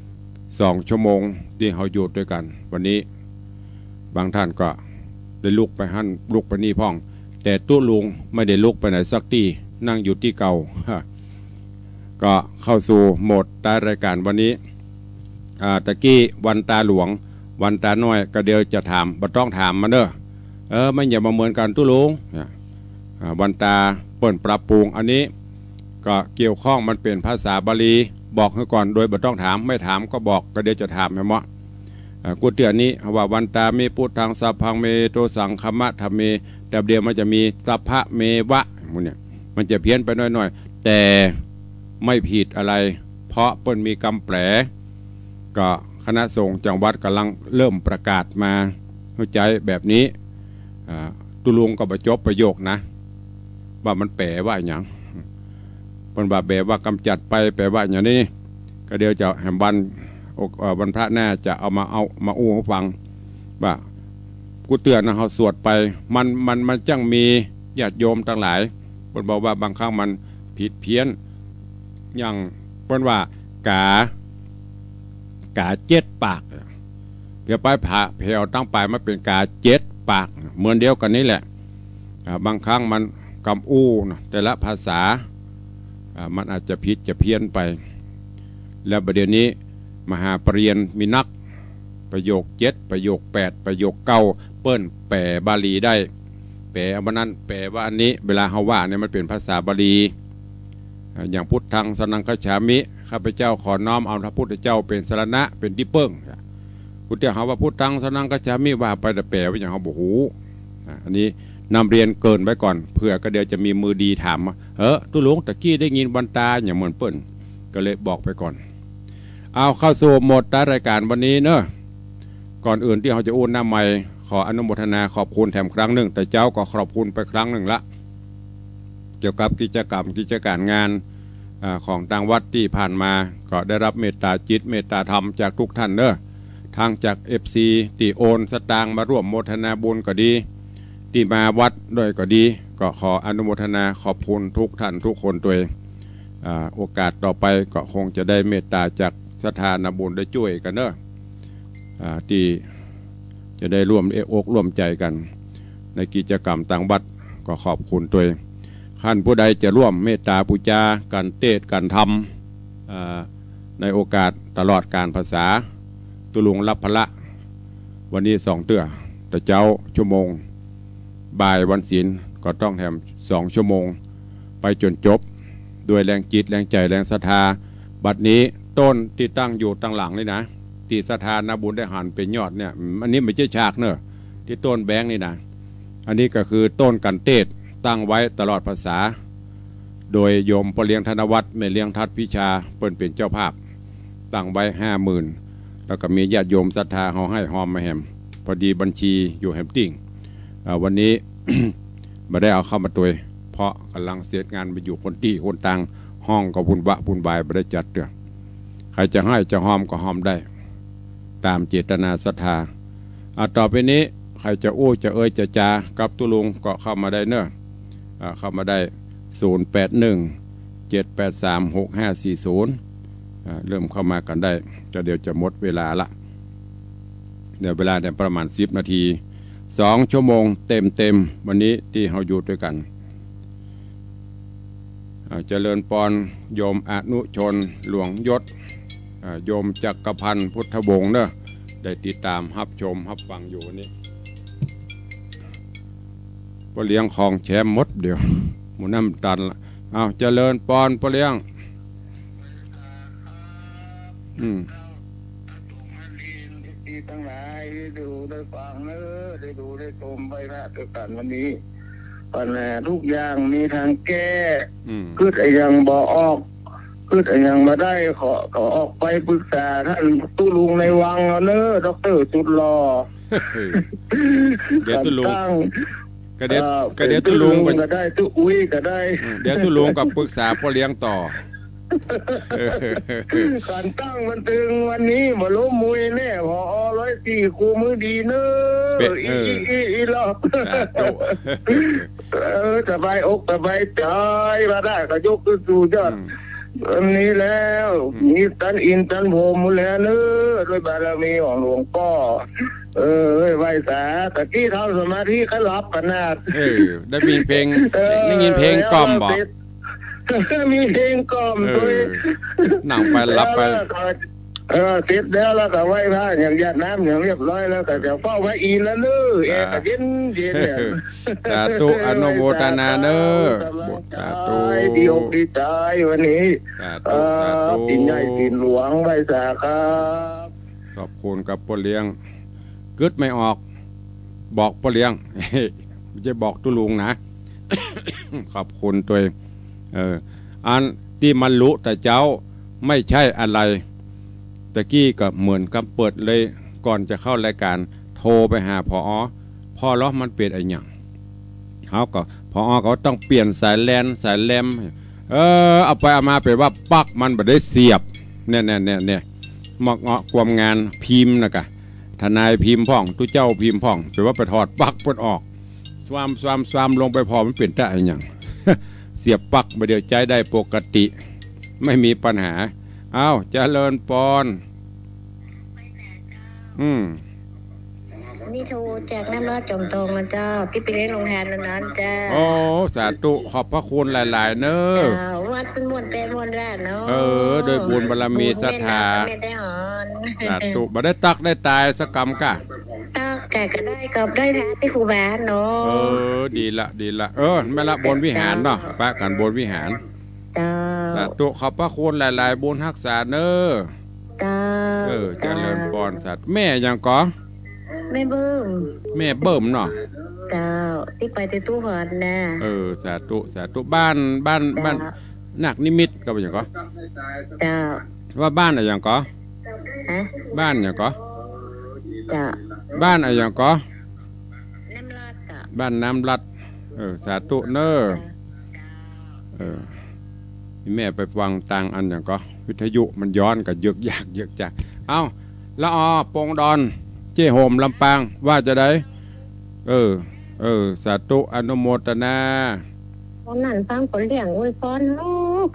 2 ชั่วโมงที่เขาอยู่ด้วยกันวันนี้บางท่านก็ได้ลุกไปหั่นลุกไปนี่พ่องแต่ตู้ลุงไม่ได้ลุกไปไหนสักที่นั่งอยู่ที่เก่าก็เข้าสู่โหมดใต้รายการวันนี้ตะกี้วันตาหลวงวันตาน้อยก็เดียวจะถามบ่ต้องถามมาเนอะไม่อย่ามาเหมือนกันตู้ลุงวันตาเปิ่นปรับปรุงอันนี้ก็เกี่ยวข้องมันเป็นภาษาบาลีบอกให้ก่อนโดยบ่ต้องถามไม่ถามก็บอกก็เดี๋ยวจะถามให้เหมาะกูเตือนนี้ว่าวันตาเมพุทธังสัพพังเมโตสังคัมมะธรรมเมแต่เดียวมันจะมีสัพพะเมวะมันเนี่ยมันจะเพี้ยนไปหน่อยๆแต่ไม่ผิดอะไรเพราะเปิ้นมีคำแปลก็คณะสงฆ์จังหวัดกำลังเริ่มประกาศมาเข้าใจแบบนี้ตุลุงก็ประจบประโยคนะว่ามันแปลว่าอย่างเป็นบาแปลว่ากำจัดไปแปลว่าอย่างนี้ก็เดี๋ยวจะแห่งวันพระหน้าจะเอามาอู้ให้ฟังว่ากูเตือนนะเขาสวดไปมันจังมีญาติโยมทั้งหลายเป็นบอกว่าบางครั้งมันผิดเพี้ยนอย่างเป็นว่ากา7 ปากเพียไปผ่าเพลตั้งไปมาเป็นกา7 ปากเหมือนเดียวกันนี่แหละบางครั้งมันกำอู้แต่ละภาษามันอาจจะผิดจะเพี้ยนไปแล้วประเดี๋ยวนี้มหาปรริญญามีนักประโยค7ประโยค8ประโยค9เปิ้นแปลบาลีได้แปลวันนั้นแปลว่าอันนี้เวลาเฮาว่าเนี่ยมันเป็นภาษาบาลีอย่างพุทธังสนังคัจฉามิข้าพเจ้าขอน้อมเอาพระพุทธเจ้าเป็นสรณะเป็นที่เปิ้งพุทธเจ้าหาว่าพุทธังสนังคัจฉามิว่าไปแต่แปลว่าอย่างเฮาบ่ฮู้อันนี้นำเรียนเกินไว้ก่อนเพื่อก็เดี๋ยวจะมีมือดีถามตุลุงตะกี้ได้ยินวันตาอย่างเหมือนเปิ้นก็เลยบอกไปก่อนเอาเข้าสู่โหมดรายการวันนี้เนอะก่อนอื่นที่เราจะอู้หน้าใหม่ขออนุโมทนาขอบคุณแถมครั้งหนึ่งแต่เจ้าก็ขอบคุณไปครั้งหนึ่งละเกี่ยวกับกิจการงานของทางวัดที่ผ่านมาก็ได้รับเมตตาจิตเมตตาธรรมจากทุกท่านเนอะทางจาก FC ตีโอนสตางค์มาร่วมโมทนาบุญก็ดีที่มาวัดด้วยก็ดีก็ขออนุโมทนาขอบคุณทุกท่านทุกคนตัวเองโอกาสต่อไปก็คงจะได้เมตตาจากสถานบุญได้ช่วยกันเนอะที่จะได้ร่วมอกร่วมใจกันในกิจกรรมต่างวัดก็ขอบคุณตัวเองท่านผู้ใดจะร่วมเมตตาบูชาการเทศน์การธรรมในโอกาสตลอดการภาษาตุ ตุลุงรับพละวันนี้2เตื้อแต่เจ้าชั่วโมงบ่ายวันศีลก็ต้องแถม2ชั่วโมงไปจนจบด้วยแรงจิตแรงใจแรงศรัทธาบัดนี้ต้นที่ตั้งอยู่ตั้งหลังเลยนะที่ศรัทธานาบุญได้หันเป็นยอดเนี่ยอันนี้ไม่ใช่ฉากเนอะที่ต้นแบงค์นี่นะอันนี้ก็คือต้นกันเทศตั้งไว้ตลอดภาษาโดยโยมพ่อเลี้ยงธนวัฒน์แม่เลี้ยงทัดพิชาเปิ้นเป็นเจ้าภาพตั้งไว้50,000แล้วก็มีญาติโยมศรัทธาเขาให้หอมมาแหมพอดีบัญชีอยู่แฮมติ้งวันนี้ มาได้เอาเข้ามาตัวเพราะกำลังเสียงานไปอยู่คนที่คนตังห้องก็บุญบะบุญบายไม่ได้จัดเดือใครจะให้จะหอมก็หอมได้ตามเจตนาศรัทธาต่อไปนี้ใครจะอู้จะเอ่ยจะจากับตุลุงก็เข้ามาได้เนอะเข้ามาได้0817836540เริ่มเข้ามากันได้จะเดี๋ยวจะหมดเวลาละเดี๋ยวเวลาเนี่ยประมาณ10 นาที2 ชั่วโมงเต็มวันนี้ที่เราอยู่ด้วยกันเจริญปอนโยมอนุชนหลวงยศโยมจักรพันธ์พุทธวงศ์เนอะได้ติดตามรับชมรับฟังอยู่วันนี้พ่อเลี้ยงของแชมมดเดี๋ยวหมูน้ำตันละเจริญปอนพ่อเลี้ยง
ทั้งหลายดูได้ฟังได้ดูได้ชมไปนะตัวกันวันนี้ปัญหาทุกอย่างมีทางแก้คือไอ้ยังบ่ออกคือไอ้ยังมาได้ขอออกไปปรึกษาท่านตู้ลุงในวังเอาดร.สุดหล่อ
เดี๋ยวตู้ลุงก็เดี๋ยวตู้ลุง
ก็ได้ตู้อุ้ยก็ได้
เดี๋ยวตู้ลุงกับปรึกษาพ่อเลี้ยงต่อ
การตั้งมันตึงวันนี้มาล้มมวยแน่พอ104ครูมือดีเนอะอีหลอกสบายอกสบายใจมาได้ก็ยกขึ้นสู่ยอดอันนี้แล้วมีตันอินตันโพมแล้วเนอะด้วยบารมีของหลวงพ่อไหวสาตะกี้ทำสมาธิขลับขนาด
ได้มีเพลงได้ยินเพลงกล่อมบอก
มีเพลงกล่อมด้วย
หนังไปรับไป
เสร็จแล้วก็ไหว้พระอย่างหยาดน้ำอย่างเรียบร้อยแล้วก็จะเฝ้าพระอินทร์แล้วเนอะก็เย็นเนี่ย
สาธุอนุโมทนาเนอะสาธุ
ดีอกดีใจวันนี้ปิ่นใหญ่ปิ่นหลวงไหว้สาครับ
ขอบคุณกับพ่อเลี้ยงกึดไม่ออกบอกพ่อเลี้ยงไม่ใช่บอกตุลุงนะขอบคุณตัวอันที่มันรู้แต่เจ้าไม่ใช่อะไรตะกี้ก็เหมือนกับเปิดเลยก่อนจะเข้ารายการโทรไปหาพอล้อมันเปลี่ยนอะไรอย่างเขาก็พอเขาต้องเปลี่ยนสายแลมเอาไปเอามาเป็นว่าปักมันไม่ได้เสียบเนี่ยเหมาะเงาะความงานพิมพ์นะกะทนายพิมพ์พ่องตู้เจ้าพิมพ์พ่องแปลว่าไปถอดปักเปิดออกสวามลงไปพอมันเปลี่ยนได้อะไรอย่างเสียบปักไปเดียวใจได้ปกติไม่มีปัญหาเจริญปอน
นี่ทูจากน้ำรอดจมตรงนะเจ้าที่ไปเลี้ยงโรงทานนั้นเจ้า
โอ้สาธุขอบพระคุณหลายๆเนอะ
วัดเป็นมวลเต็มมวลแร่เนา
ะโดยบุญบารมีศรัทธาสาธุบ่ได้ตักได้ตายสักกรรมกะ
ตักแต่ก็ได้กับได้แท้ที่ครูบาเนาะ
ดีละไม่ละบนวิหารเนาะปะกันบนวิหารสาธุขอบพระคุณหลายๆบุญรักษาเนอะเจริญปอนสัตว์แม่ยังก็
แม่เ
บิ่มเนาะ
เจ้าที่ไปที่ตู้หอดนะ
สาธุบ้านนักนิมิตก็เป็นอย่างก็
เจ้า
ว่าบ้านอะไรอย่างก็บ้านอย่างก็บ้านอะไรอย่างก็
น้ำลัด
บ้านน้ำลัดสาธุเนอะแม่ไปฟังตังอันอย่างก็วิทยุมันย้อนกับเยอะจักละปงดอนเจ้โฮมลำปางว่าจะได้สาธุอนุโมทนา
คนนั้นฟังคนเลี้ยงอวยพร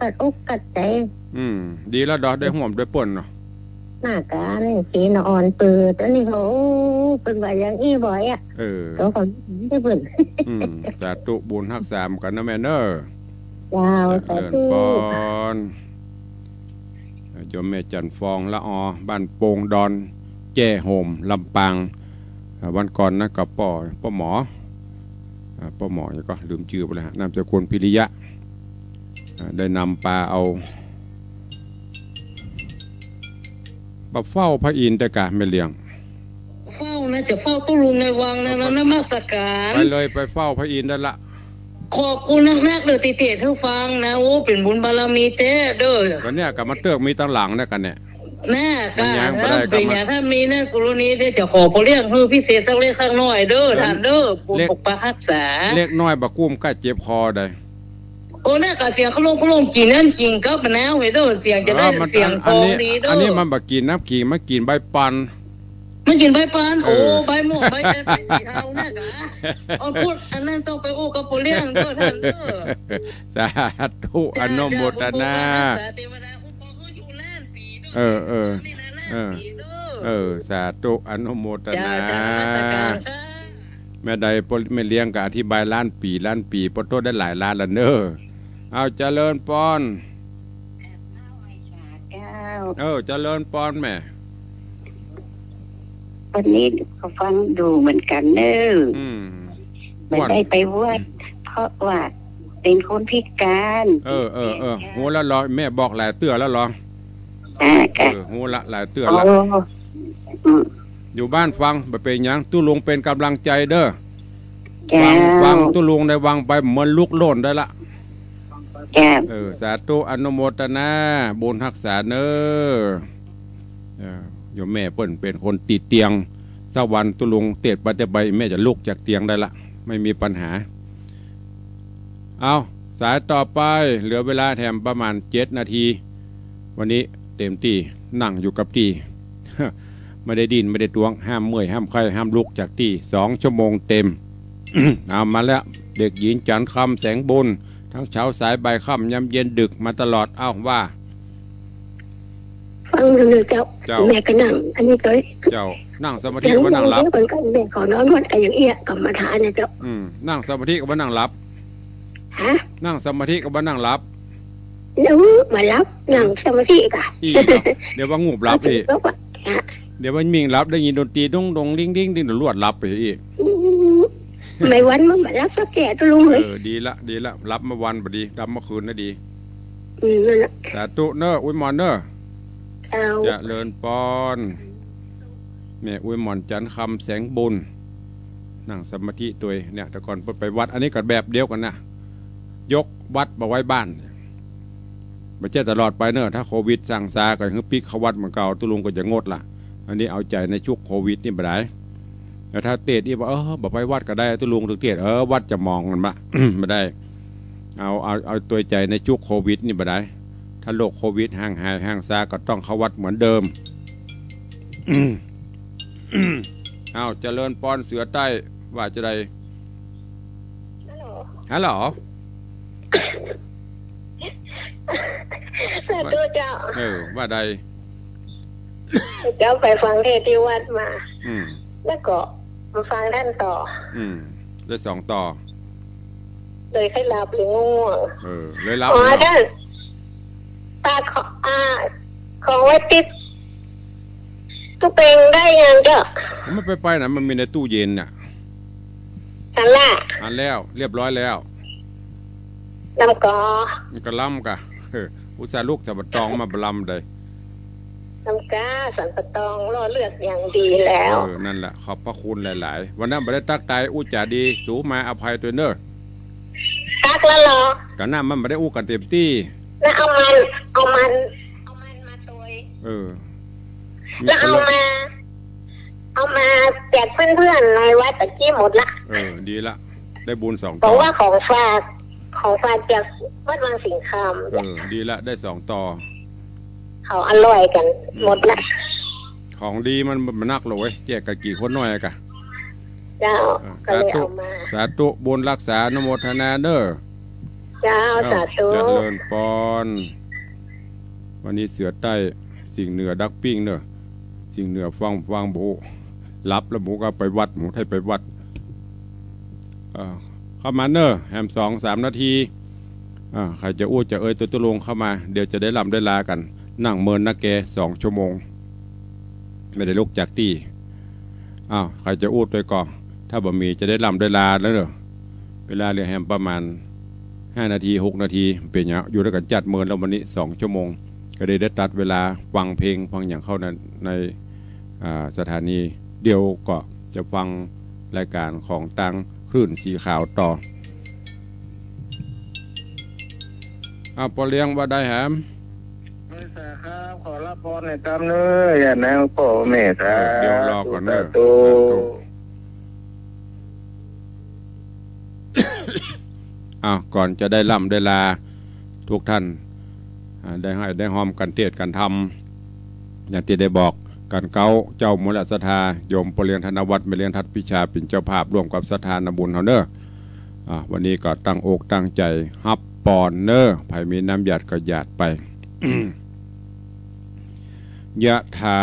กัดอกกัดใจ
ดีแล้วดอกได้ห่วมด้วยป่นเนาะ
หน้าการสีนอนเปิดแล้วนี่เขาเป็นแบบอย่างอี้บ่อยเขาก็ได้เปิด
สาธุบุญรักษากันนะแม่เนอะ
สาธุ
ปอนโยมแม่จันฟองละบ้านโปงดอน แจ้โฮมลำปางวันก่อนนะกับป้อหมอก็ลืมชื่อไปแล้วนามสกุลพิริยะได้นำปลาเอาปลาเฝ้าพระอินทร์แต่กะไม่เลี้ยง
เฝ้านะจะเฝ้าตู้ลุงในวังนะนมัสการ
ไปเลยไปเฝ้าพระอินทร์นั่นละ
ขอบคุณนักๆเลยติเตะทุกฟังนะโอ้เป็นบุญบารมีเต้เด้อ
กันเนี่ยกับมาเตือกมีตั้งหลังนะกันเนี่ย
แน่กันเป็นอย่างถ้ามีนะกรณีที่จะขอพอเลี้ยงคือพิเศษสักเล็กสักน้อยเด้อท่านเด้อปกปักรักษา
เล็กน้อยบะกุ้มใกล้เจ็บคอได้
โอ้น่ากะเสียงเขาลงกินนั่นกินก็มะนาวเด้อเสียงจะได้เสียงทองดีเด้อ
อันนี้มันบะกินน้ำขิงมากินใบปัน
มันกินใบปันโอ้ใบม่วงใบสีเทาน่ากะเอาพูดอันนั้นต้องไปโอ้กับพอเลี้ยงเด้อท่านเด้อ
สาธุอนุโมทนาสาธุอนุโมทนาแม่ใดแม่เลี้ยงก็อธิบายล้านปีปโตได้หลายล้านละเน้อเอาเจริญปอนเจริญปอนแม่
วันนี้ก็ฟังดูเหมือนกันเน้อไม่ได้ไปวัดเพราะว่าเป็นคนพิการ
หัวละรอแม่บอกหลายเตื้อแล้วรอหัวละหลายเตื้อละอยู่บ้านฟังไปเป็นยังตู้ลุงเป็นกำลังใจเด้อฟังตู้ลุงในวังไปเหมือนลุกโล่นได้ละสาธุอนุโมทนาบุญรักษาเน้อโยมแม่เปิ้นเป็นคนติดเตียงสวรรค์ตู้ลุงเตะไปแต่ใบแม่จะลุกจากเตียงได้ละไม่มีปัญหาเอาสายต่อไปเหลือเวลาแถมประมาณ7 นาทีวันนี้เต็มที่นั่งอยู่กับที่ไม่ได้ดินไม่ได้ตวงห้ามเมื่อยห้ามไข้ห้ามลุกจากที่2 ชั่วโมงเต็ม เอามาแล้วเด็กหญิงจันทร์คำแสงบุญทั้งเช้าสายบ่ายค่ำยามเย็นดึกมาตลอดเอาว่า
ฟังเลยเจ้าแม่ก็นั่งอันนี้ก็
เจ้านั่งสมาธิกับนั่งหลับ
แม่ขอนอนวันอย่างเอี้ยกับมาทานเนี่ยเจ้า
นั่งสมาธิกับนั่งหลับนั่งสมาธิกับนั่งหลับ
แล้วมารับนั่งสมาธิกะ
เดี๋ยวว่างูหลับอีกเดี๋ยวว่ามิงหลับได้ยินดนตรีดงดิ้งดิ้งดิ้งลวดหลับไปอีก
ไม่วันมันมารับสักแก่ตัวลุงเลย
ดีละรับมาวันพอดีรับมาคืนนะดีสาธุเนออุ้ยมอนเนอจะเลินปอนแม่อุ้ยมอนจันคำแสงบุญนั่งสมาธิตัวเนี่ยแต่ก่อนไปวัดอันนี้ก็แบบเดียวกันนะยกวัดมาไว้บ้านไม่ใช่ตลอดไปเนอะถ้าโควิดสั่งซาก็คือปิกเขาวัดเหมือนเก่าตุลุงก็จะงดละอันนี้เอาใจในช่วงโควิดนี่ไม่ได้แต่ถ้าเตะนี่บอกบอกไปวัดก็ได้ตุลุงตุเตะวัดจะมองมันมา ไม่ได้เอาตัวใจในช่วงโควิดนี่ไม่ได้ถ้าโรคโควิดห่างหายห่างซาก็ต้องเข้าวัดเหมือนเดิม เอาเจริญปอนเสือใต้ว่าจะได้ฮัลโหล
เจ้า
ว่าใด
เจ้าไปฟังเทศที่วัดมาแล้วก็มาฟังด้านต่อ
ได้2 ต่อ
เลยให้หลับหรือง่วง
เลยหลับ
ด้านตาของไว้ติดตู้เป็นได้ยังเจ้า
ไม่ไปนะมันมีในตู้เย็นน่ะ
อัน
แล้วเรียบร้อยแล้ว
ลำ
กระลำกะอุตส่าห์ลูกสับปะตองมาบลำเลย
น้ำกาสันปะตองรอเลือดอย่างดีแล้ว
นั่นแหละขอบพระคุณหลายๆวันนั้นไม่ได้ตักตายอุจจาดีสูมาอภัยตัวเนอ
ตักแล้วเหรอ
กันหน้ามันไม่ได้อู้กันเต็มที่
แล้วเอามันมาตัวแล้วเอามาแจกเพื่อนๆในวัดตะกี้หมดละ
ดีละได้บุญ2 ต่อ
เพราะว่าของฝากจากวัดวังสิงห์ค
ำดีละได้2 ต่อ
เขาอร่อยกันหมดละ
ของดีมันนักเลยแจกกันกี่คนน้อยกะ
เจ้าก็เลยเอามา
สาธุบุญรักษานโมทนาเด้อ
เจ้าสาธุ
เจริญปอนวันนี้เสือใต้สิ่งเหนือดักปิ้งเนอะสิ่งเหนือฟังโบรับแล้วหมูก็ไปวัดหมูให้ไปวัดเข้ามาเนอะแฮม2-3 นาทีใครจะอู้จะตัวลงเข้ามาเดี๋ยวจะได้ลำได้ลากันนั่งเมินนักแก2 ชั่วโมง ไม่ได้ลุกจากที่อ้าวใครจะอูดไปก่อนถ้าบ่มีจะได้ลำได้ลาแล้วเนอะเวลาเรือแฮมประมาณ5 นาที6 นาทีเป็นอย่างอยู่ด้วยกันจัดเมินแล้ววันนี้2 ชั่วโมงก็ได้ตัดเวลาฟังเพลงฟังอย่างเข้าในสถานีเดียวก็จะฟังรายการของตังคลื่นสีขาวต่อพอเลี้ยงว่าได้แฮม
ไม่ใช่ครับขอรับพรในตามเนื้ออย่าแนวพ่อแม่ตา
เดี๋ยวรอก่อนเนอะก่อนจะได้ล่ำได้ลาทุกท่านได้ให้ได้หอมกันเทศกันทำอย่างที่ได้บอกกันเก้าเจ้ามูลศรัทธาโยมปเรียนธนวัฒน์เมเรียนทัตพิชาเป็นเจ้าภาพร่วมกับศรัทธานบุญเฮาเนอวันนี้ก็ตั้งอกตั้งใจฮับปอนเนอไผมีน้ำหยาดก็หยาดไป ยะถา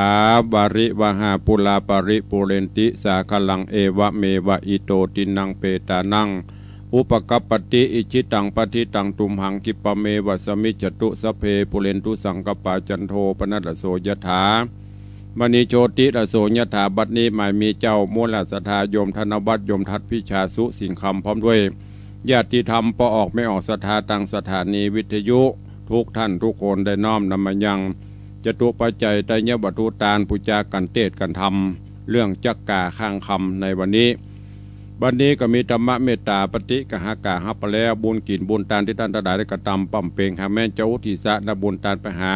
บาริวหาปุลาปริปุเรนติสาคลังเอวะเมวะอิโตตินังเปตานังอุปกัปปติอิชิตังปฏิตังตุมหังกิปะเมวะสมิจตุสเพปุเรนตุสังกปาจันโทปนัสโสยะถามณีโชติระโสยะถาบัดนี้หมายมีเจ้ามูลศรัทธาโยมธนวัฒน์โยมทัตพิชาสุสิงคำพร้อมด้วยญาติธรรมปออกไม่ออกศรัทธาตังสถานีวิทยุทุกท่านทุกคนได้น้อมนำมายังจตุปัจจัยไตรยวัตถุตานปุจจากันเทศกันธรรมเรื่องจักกาข้างคำในวันนี้ก็มีธรรมะเมตตาปฏิกหากาฮับไปแล้วบุญกินบุญตานที่ท่านทั้งหลายได้กระทำปั่มเปงหาแม่เจ้าทิสะนบุญตานไปหา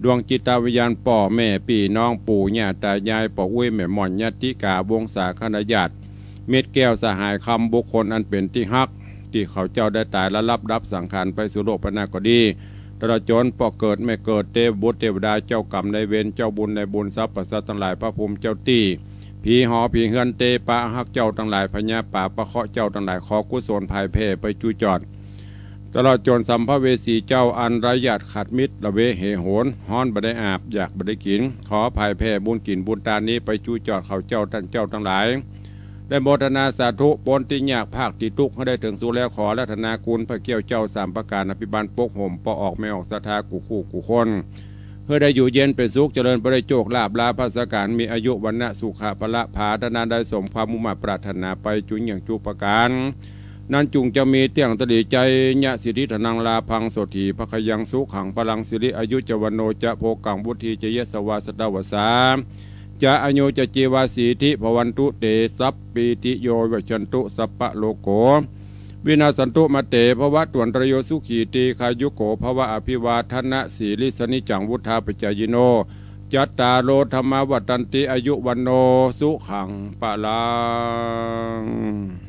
ดวงจิตวิญญาณป่อแม่พี่น้องปู่ย่าตายายป่ออุ้ยแม่หม่อนญาติกาวงศาคณะญาติเม็ดแก้วสหายคำบุคคลอันเป็นที่ฮักที่เขาเจ้าได้ตายและรับสังขารไปสู่โลกพนาก็ดีตระจนป่อเกิดไม่เกิดเทพบุตรเทวดาเจ้ากรรมในเวรเจ้าบุญในบุญทรัพย์ประสาททั้งหลายพระภูมิเจ้าตีผีหอผีเฮือนเตปะฮักเจ้าทั้งหลายพญาป่าประเคาะเจ้าทั้งหลายขอกุศลภายเพไปจูจอดตลอดจนสัมภเวสีเจ้าอันไร้ญาติขัดมิตรละเวเหโหนฮ้อนบ่ได้อาบอยากบ่ได้กินขอภายเพบุญกินบุญตานี้ไปจูจอดเขาเจ้าท่านเจ้าทั้งหลายได้โมทนาสาธุปนติญากภาคติทุกให้ได้ถึงสู่แล้วขอและธนาคุณพระเกี้ยวเจ้า3ประการอภิบาลปกห่มปอออกไม่ออกศรัทธากูคู่กูคนเพื่อได้อยู่เย็นเป็นสุขเจริญประโยชน์ลาภลาภสการมีอายุวันณะสุขะพละภาธนาได้สมความมุ่งมั่นปรารถนาไปจุนอย่างจุประการนั้นจุงจะมีเตียงตดีใจญะสิทธิธนังลาพังโสถีพระขยังสุขังพลังสิริอายุจวันโนจะโภกังบุธีจะยสวาสดาวสาจะอโยจะจีวาสีทิภวันตุเตสัพปีติโยวิชันตุสัพพะโลโกวินาสันตุมาเตภวะตวนตรโยสุขีตีคายุโกภวะอภิวาทนะสีลิสนิจังวุธาปจายโนจัตตาโลธรรมวัตันติอายุวันโนสุขังปะลัง